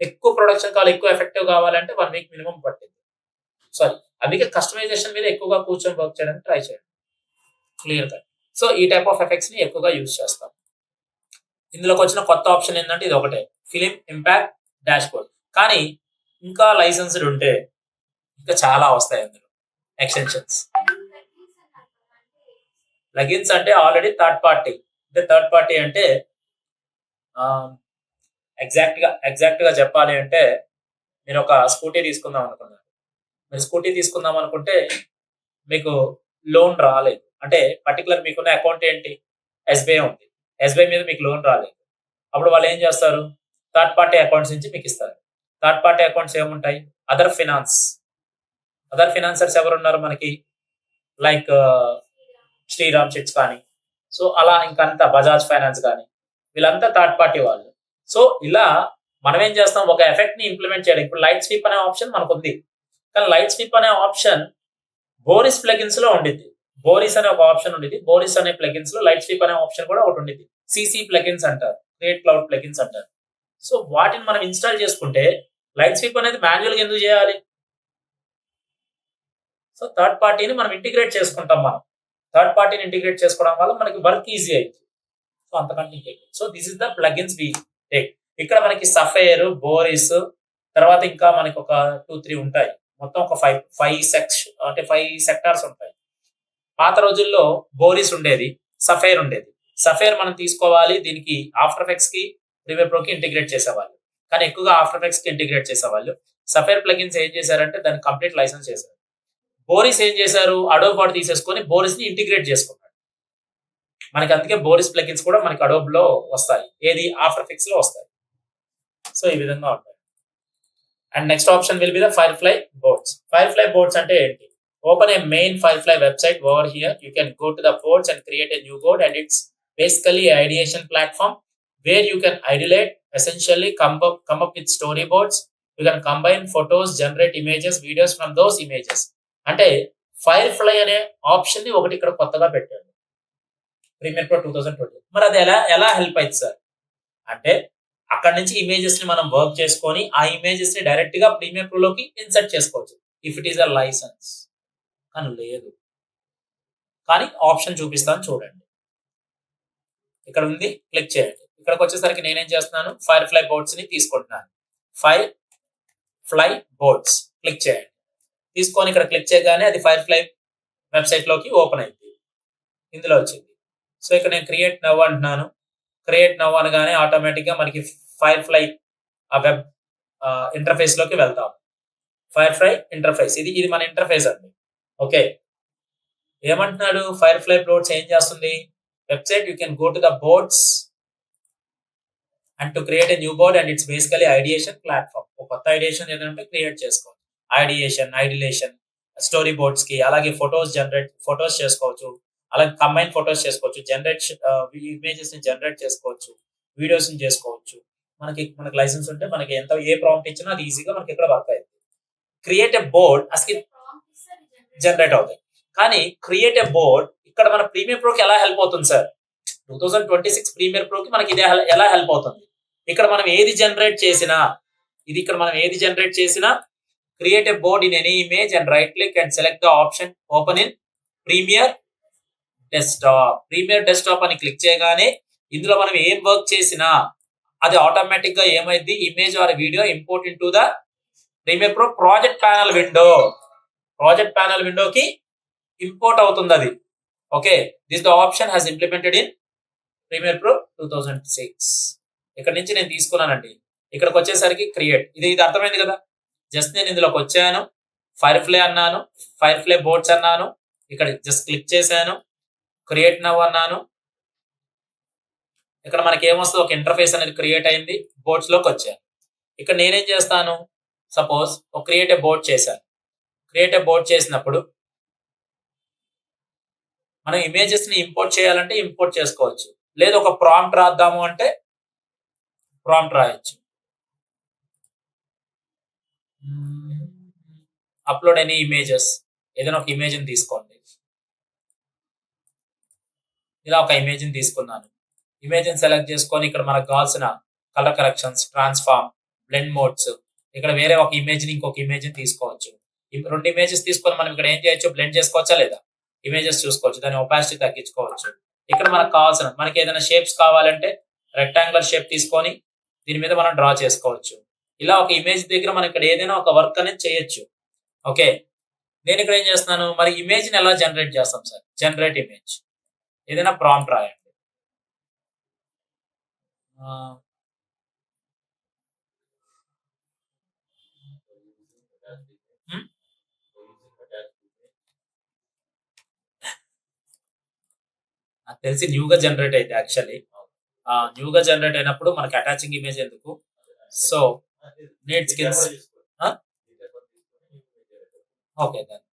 ఎక్కువ ప్రొడక్షన్ కావాలి, ఎక్కువ ఎఫెక్టివ్ కావాలంటే 1 వీక్ మినిమమ్ పట్టింది. సారీ అందుకే కస్టమైజేషన్ మీద ఎక్కువగా కూర్చొని వర్క్ చేయడానికి ట్రై చేయండి. Clear cut. సో, ఈ టైప్ ఆఫ్ ఎఫెక్ట్స్‌ని ఎక్కువగా యూజ్ చేస్తాం. ఇందులోకి వచ్చిన కొత్త ఆప్షన్ ఏంటంటే ఇది ఒకటే. Film impact dashboard. కానీ ఇంకా లైసెన్స్డ్ ఉంటే ఇంకా చాలా వస్తాయి అందులో ఎక్స్‌టెన్షన్స్. ప్లగిన్స్ అంటే ఆల్రెడీ థర్డ్ పార్టీ. అంటే థర్డ్ పార్టీ అంటే ఆహ్, ఎగ్జాక్ట్‌గా చెప్పాలి అంటే మీరు ఒక స్కూటీ తీసుకుందాం అనుకున్నారు. మీరు స్కూటీ తీసుకుందాం అనుకుంటే మీకు లోన్ రాలేదు. అంటే పర్టిక్యులర్ మీకున్న అకౌంట్ ఏంటి? ఎస్‌బీఐ ఉంది. ఎస్‌బీఐ మీద మీకు లోన్ రాలేదు. అప్పుడు వాళ్ళు ఏం చేస్తారు? థర్డ్ పార్టీ అకౌంట్స్ నుంచి మీకు ఇస్తారు. థర్డ్ పార్టీ అకౌంట్స్ ఏముంటాయి? అదర్ ఫినాన్సర్స్ ఎవరున్నారు మనకి? లైక్ శ్రీరామ్ చిట్స్ కానీ, సో అలా ఇంకంతా బజాజ్ ఫైనాన్స్ కానీ వీళ్ళంతా థర్డ్ పార్టీ వాళ్ళు. సో ఇలా మనం ఏం చేస్తాం ఒక ఎఫెక్ట్ ని ఇంప్లిమెంట్ చేయడం. ఇప్పుడు లైట్ స్వీప్ అనే ఆప్షన్ మనకుంది. కానీ లైట్ స్వీప్ అనే ఆప్షన్ బోరిస్ ప్లగిన్స్ లో ఉండిద్ది. బోరిస్ అనే ఒక ఆప్షన్ ఉండిద్ది. బోరిస్ అనే ప్లగిన్స్ లో లైట్ స్వీప్ అనే ఆప్షన్ కూడా ఒకటి ఉండిద్ది. సిసి ప్లగిన్స్ అంటారు. క్రియేట్ క్లౌడ్ ప్లగిన్స్ అంటారు. సో వాటిని మనం ఇన్‌స్టాల్ చేసుకుంటే లైట్ స్వీప్ అనేది మాన్యువల్‌గా ఎందుకు చేయాలి? సో థర్డ్ పార్టీని మనం ఇంటిగ్రేట్ చేసుకుంటాం మనం. థర్డ్ పార్టీని ఇంటిగ్రేట్ చేసుకోవడం వల్ల మనకి వర్క్ ఈజీ అయిద్ది. సో అంతకంటే ఇంకేం లేదు. So this is the plugins we take. ఇక్కడ మనకి సఫైర్, బోరిస్ తర్వాత ఇంకా మనకి ఒక 2, 3 ఉంటాయి. మొత్తం ఒక 5 సెక్టార్స్ ఉంటాయి. పాత రోజుల్లో బోరిస్ ఉండేది, సఫైర్ ఉండేది. సఫైర్ మనం తీసుకోవాలి దీనికి ఆఫ్టర్ ఎఫెక్ట్స్‌కి, ప్రీమియర్ ప్రోకి ఇంటిగ్రేట్ చేసేవాళ్ళు. కానీ ఎక్కువగా ఆఫ్టర్ ఎఫెక్ట్స్‌కి ఇంటిగ్రేట్ చేసేవాళ్ళు. సఫైర్ ప్లగిన్స్ ఏం చేశారంటే దానికి కంప్లీట్ లైసెన్స్ చేశారు. బోరిస్ ఏం చేశారు? అడోబ్ వాడు తీసేసుకొని బోరిస్‌ని ఇంటిగ్రేట్ చేసుకున్నాడు. మనకి అందుకే బోరిస్ ప్లగిన్స్ కూడా మనకి అడోబ్‌లో వస్తాయి. ఏది ఆఫ్టర్ ఎఫెక్ట్స్‌లో వస్తాయి. సో ఈ విధంగా ఉంటాయి. And next option will be the firefly boards. Firefly boards అంటే ఏంటి? Open a main Firefly website over here. You can go to the boards and create a new board, and it's basically a ideation platform where you can ideate, essentially come up with storyboards. You can combine photos, generate images, videos from those images. అంటే Firefly అనే option ని ఒకటి ఇక్కడ కొత్తగా పెట్టాడు. Premiere Pro 2020. మరి అది ఎలా హెల్ప్ అయిద్ది సార్? అంటే అక్కడి నుంచి ఇమేజెస్ ని మనం వర్క్ చేసుకొని ఆ ఇమేజెస్ ని డైరెక్ట్ గా ప్రీమియర్ ప్రో లోకి ఇన్సర్ట్ చేసుకోవచ్చు. If it is a license. కానీ లేదు. కానీ ఆప్షన్ చూపిస్తాను చూడండి. ఇక్కడ ఉంది క్లిక్ చేయండి. ఇక్కడికి వచ్చేసరికి నేనేం చేస్తున్నాను ఫైర్‌ఫ్లై బోర్డ్స్ ని తీసుకుంటున్నాను. ఫైర్‌ఫ్లై బోర్డ్స్ క్లిక్ చేయండి. తీసుకొని ఇక్కడ క్లిక్ చేయగానే అది ఫైర్‌ఫ్లై వెబ్సైట్ లోకి ఓపెన్ అయింది. ఇందులో వచ్చింది. సో ఇక్కడ నేను క్రియేట్ నౌ అంటున్నాను. క్రియేట్ నౌ అనగానే ఆటోమేటిక్ గా మనకి ఫైర్‌ఫ్లై ఆ వెబ్ ఇంటర్ఫేస్ లోకి వెళ్తాం. ఫైర్‌ఫ్లై ఇంటర్ఫేస్ ఇది మన ఇంటర్ఫేస్ అండి. ఓకే. ఏమంటున్నాడు ఫైర్‌ఫ్లై బోర్డ్స్ ఏం చేస్తుంది? Website you can go to the boards and to create a new board and it's basically ideation platform. ఒక కొత్త ఐడియేషన్ ఏదంటే క్రియేట్ చేసుకోవాలి. ఐడిలేషన్ స్టోరీ బోర్డ్స్ కి అలాగే ఫోటోస్ చేసుకోవచ్చు. అలాగే కంబైన్ ఫోటోస్ చేసుకోవచ్చు. ఇమేజెస్ ని జనరేట్ చేసుకోవచ్చు. వీడియోస్ ని చేసుకోవచ్చు. మనకి లైసెన్స్ ఉంటే మనకి ఏ ప్రాంప్ట్ ఇచ్చినా అది ఈజీగా మనకి ఇక్కడ వర్క్ అవుతుంది. క్రియేట్ ఎ బోర్డ్ అసలు జనరేట్ అవుతాయి. కానీ క్రియేట్ ఎ బోర్డ్ ఇక్కడ మన ప్రీమియర్ ప్రోకి ఎలా హెల్ప్ అవుతుంది సార్? 2026 ప్రీమియర్ ప్రోకి మనకి ఇది ఎలా హెల్ప్ అవుతుంది? ఇక్కడ మనం ఏది జనరేట్ చేసినా create a board in any image and right click and select the option open in Premiere desktop అని క్లిక్ చేయగానే ఇందులో మనం ఏం వర్క్ చేసినా అది ఆటోమేటిక్ గా ఏమైంది image or video import into the Premiere Pro project panel విండోకి ఇంపోర్ట్ అవుతుంది అది. Okay. This the option has implemented in Premiere Pro 2006. ఇక్కడ నుంచి నేను తీసుకున్నానండి. ఇక్కడికి వచ్చేసరికి క్రియేట్ ఇది అర్థమైంది కదా. జస్ట్ నేను ఇందులోకి వచ్చాను, ఫైర్‌ఫ్లై అన్నాను, ఫైర్‌ఫ్లై బోర్డ్స్ అన్నాను, ఇక్కడ జస్ట్ క్లిక్ చేశాను, క్రియేట్ నౌ అన్నాను. ఇక్కడ మనకి ఏమొస్తుంది, ఒక ఇంటర్ఫేస్ అనేది క్రియేట్ అయింది. బోర్డ్స్ లోకి వచ్చాను. ఇక్కడ నేనేం చేస్తాను, సపోజ్ ఒక క్రియేట్ ఏ బోర్డ్ చేశాను. క్రియేట్ ఏ బోర్డ్ చేసినప్పుడు మనం ఇమేజెస్ ని ఇంపోర్ట్ చేయాలంటే ఇంపోర్ట్ చేసుకోవచ్చు, లేదు ఒక ప్రాంప్ట్ రాద్దాము అంటే ప్రాంప్ట్ రాయొచ్చు. అప్లోడ్ ఎనీ ఇమేజెస్, ఏదైనా ఒక ఇమేజ్ ని తీసుకోండి. ఇలా ఒక ఇమేజ్ ని తీసుకున్నాను. ఇమేజ్ ని సెలెక్ట్ చేసుకొని ఇక్కడ మనకు కావాల్సిన colour corrections, transform, blend modes, ఇక్కడ వేరే ఒక ఇమేజ్ ని ఇంకొక ఇమేజ్ ని తీసుకోవచ్చు. రెండు ఇమేజెస్ తీసుకొని మనం ఇక్కడ ఏం చేయొచ్చు, బ్లెండ్ చేసుకోవచ్చా లేదా, ఇమేజెస్ చూసుకోవచ్చు, దాని ఒపాసిటీ తగ్గించుకోవచ్చు. ఇక్కడ మనకు కావాల్సిన మనకి ఏదైనా షేప్స్ కావాలంటే రెక్టాంగులర్ షేప్ తీసుకొని దీని మీద మనం డ్రా చేసుకోవచ్చు. ఇలా ఒక ఇమేజ్ దగ్గర మనం ఇక్కడ ఏదైనా ఒక వర్క్ అనేది చేయొచ్చు. ఓకే, నేను ఇక్కడ ఏం చేస్తున్నాను, మరి ఇమేజ్ ని ఎలా జనరేట్ చేస్తాం సార్, జనరేట్ ఇమేజ్, ఏదైనా ప్రాంప్ట్ రాయండి. నాకు తెలిసి న్యూగా జనరేట్ అయితే యాక్చువల్లీ న్యూగా జనరేట్ అయినప్పుడు మనకి అటాచింగ్ ఇమేజ్ ఎందుకు. So need skins, okay then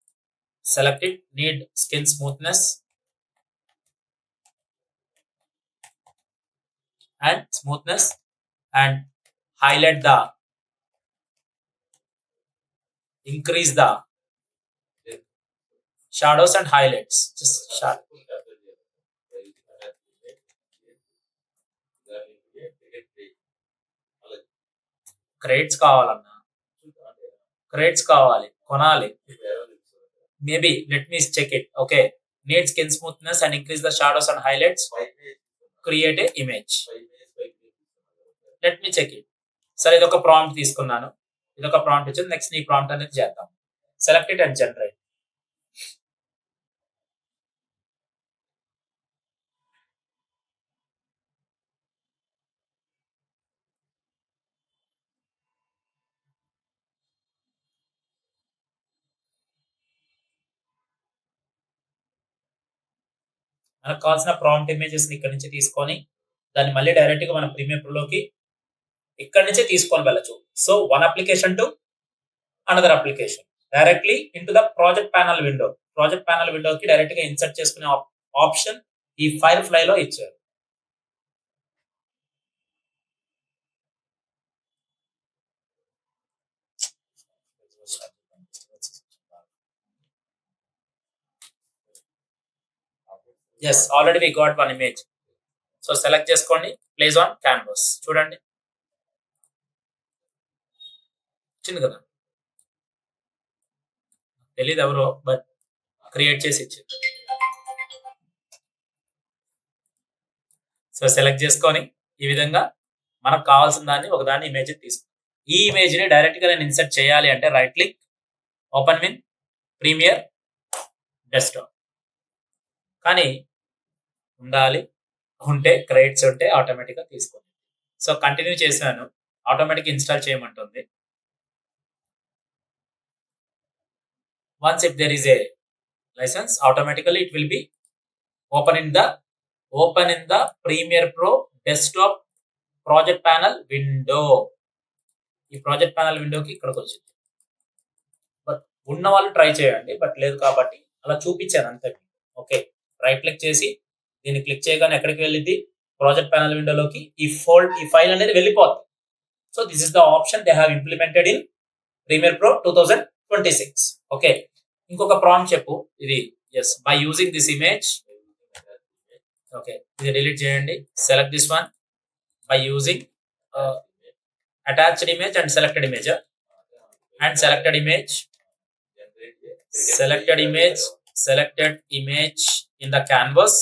select it, need skin smoothness and highlight the, increase the shadows and highlights, just credits కావాలన్నా, క్రెడిట్స్ కావాలి, కొనాలి. Maybe let me check it. Okay, need skin smoothness and increase the shadows and highlights, create a image. Let me check it. సరే, ఇదొక prompt తీసుకున్నాను, ఇదొక prompt ఇచ్చింది. Next ఈ prompt అనేది చేద్దాం. Select it and generate. మనకు కావాల్సిన ప్రాంప్ట్ ఇమేజెస్ ని ఇక్కడ నుంచి తీసుకొని దాన్ని మళ్ళీ డైరెక్ట్ గా మన ప్రీమియర్ ప్రోలోకి ఇక్కడ నుంచే తీసుకొని వెళ్ళచ్చు. So one application to another application, directly into the project panel window. Project panel విండోకి డైరెక్ట్ గా ఇన్సర్ట్ చేసుకునే ఆప్షన్ ఈ ఫైర్‌ఫ్లై లో ఇచ్చారు. Yes, already we got one image. So select చేసుకోండి, ప్లేస్ ఆన్ క్యాన్వాస్. చూడండి వచ్చింది కదా, తెలీదు ఎవరో, బట్ క్రియేట్ చేసి ఇచ్చింది. సో సెలెక్ట్ చేసుకొని ఈ విధంగా మనకు కావాల్సిన దాన్ని ఒకదాన్ని ఇమేజ్ తీసుకుంటాం. ఈ ఇమేజ్ ని డైరెక్ట్ గా నేను ఇన్సర్ట్ చేయాలి అంటే right click, open win Premiere desktop. కానీ ఉండాలి, ఉంటే క్రెడిట్స్ ఉంటే ఆటోమేటిక్ గా తీసుకోండి. సో కంటిన్యూ చేశాను, ఆటోమేటిక్ ఇన్స్టాల్ చేయమంటుంది. Once if there is a license, automatically it will be open in the Premiere Pro desktop project panel window. ఈ project panel విండోకి ఇక్కడికి వచ్చింది. బట్ ఉన్న వాళ్ళు ట్రై చేయండి, బట్ లేదు కాబట్టి అలా చూపించాను అంతే. ఓకే, రైట్ క్లిక్ చేసి దీన్ని క్లిక్ చేయగానే ఎక్కడికి వెళ్ళింది, ప్రాజెక్ట్ ప్యానల్ విండోలోకి ఈ ఫైల్ అనేది వెళ్ళిపోతుంది. So this is the option they have implemented in Premiere Pro 2026. Okay, ఇంకొక ప్రాంప్ట్ చెప్పు ఇది. Yes, by using this image. Okay, ఇది డిలీట్ చేయండి. Select this one by using attached image and selected image selected image in the canvas.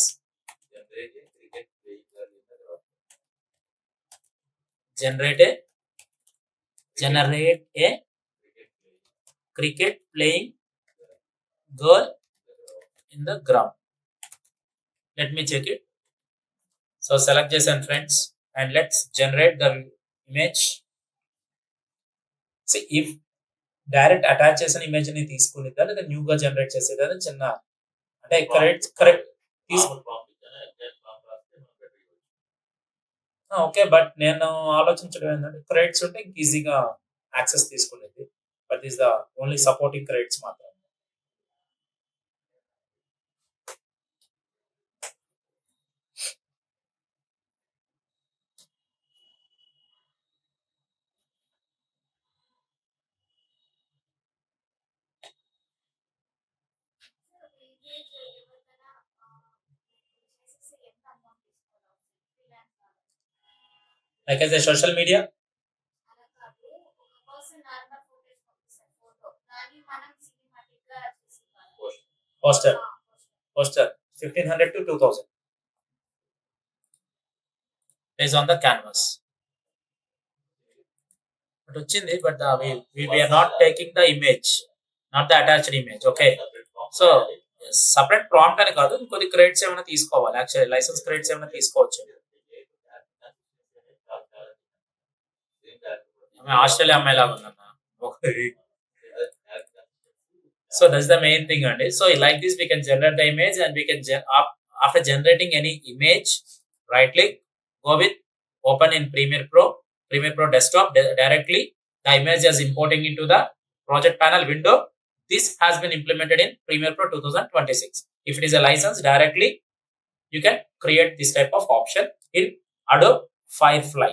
Generate a cricket playing girl in the ground. Let me check it. So select చేశాను friends, and let's generate the image. See, if direct attach చేసిన image ని తీసుకునేదా లేదా new గా generate చేసేదా అని చిన్న అంటే correct okay. But నేను ఆలోచించడం ఏంటంటే క్రెడిట్స్ ఉంటే ఇంక ఈజీగా యాక్సెస్ తీసుకునేది. But is the only supporting credits మాత్రమే. Like as a social media poster poster 1500 to 2000 based on the canvas. But వచ్చింది but we are not taking the image, not the attached image. Okay, so separate prompt అని కాదు, ఇంకొద్ది credits ఏమైనా తీసుకోవాలి. Actually licence credits ఏమైనా తీసుకోవచ్చు. Australia అమ్మాయి లాగా ఉందన్న. So that's the main thing, and so like this we can generate the image, and we can after generating any image, right click, go with open in Premiere Pro desktop directly. The image is importing into the project panel window. This has been implemented in Premiere Pro 2026. If it is a license, directly you can create this type of option in Adobe Firefly.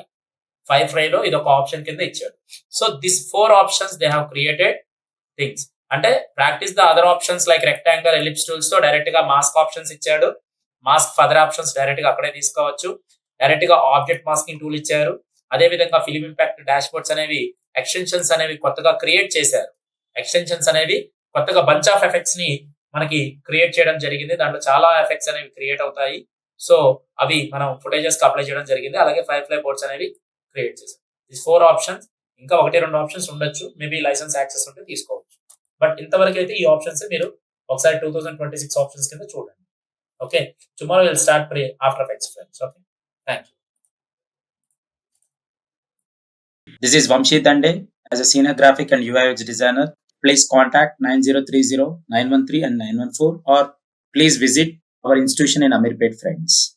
Firefly lo idoka option kinda ichcharu. So these 4 options they have created things. అంటే practice the other options like rectangle, ellipse tools తో direct గా mask options ఇచ్చాడు. Mask feather options direct గా అక్కడే తీసుకోవచ్చు. Direct గా object masking tool ఇచ్చారు. అదే విధంగా ఫిలిం ఇంపాక్ట్ డాష్ బోర్డ్స్ అనేవి ఎక్స్టెన్షన్స్ అనేవి కొత్తగా క్రియేట్ చేశారు. ఎక్స్టెన్షన్స్ అనేవి కొత్తగా బంచ్ ఆఫ్ ఎఫెక్ట్స్ ని మనకి క్రియేట్ చేయడం జరిగింది. దాంట్లో చాలా ఎఫెక్ట్స్ అనేవి క్రియేట్ అవుతాయి. సో అవి మనం ఫుటేజెస్ కి అప్లై చేయడం జరిగింది. అలాగే ఫైర్ఫ్లై బోర్డ్స్ అనేవి క్రియేట్ చేశారు. ఈ 4 ఆప్షన్స్, ఇంకా 1-2 ఆప్షన్స్ ఉండొచ్చు. మేబీ లైసెన్స్ యాక్సెస్ ఉంటే తీసుకోవచ్చు. బట్ ఇంతవరకు అయితే ఈ ఆప్షన్స్ మీరు ఒకసారి 2026 ఆప్షన్స్ కింద చూడండి. Okay, tomorrow will start after effects friends. Okay, thank you. This is Vamshi Dande. As a senior graphic and UI UX designer, please contact 9030 913 and 914, or please visit our institution in Amirpet, friends.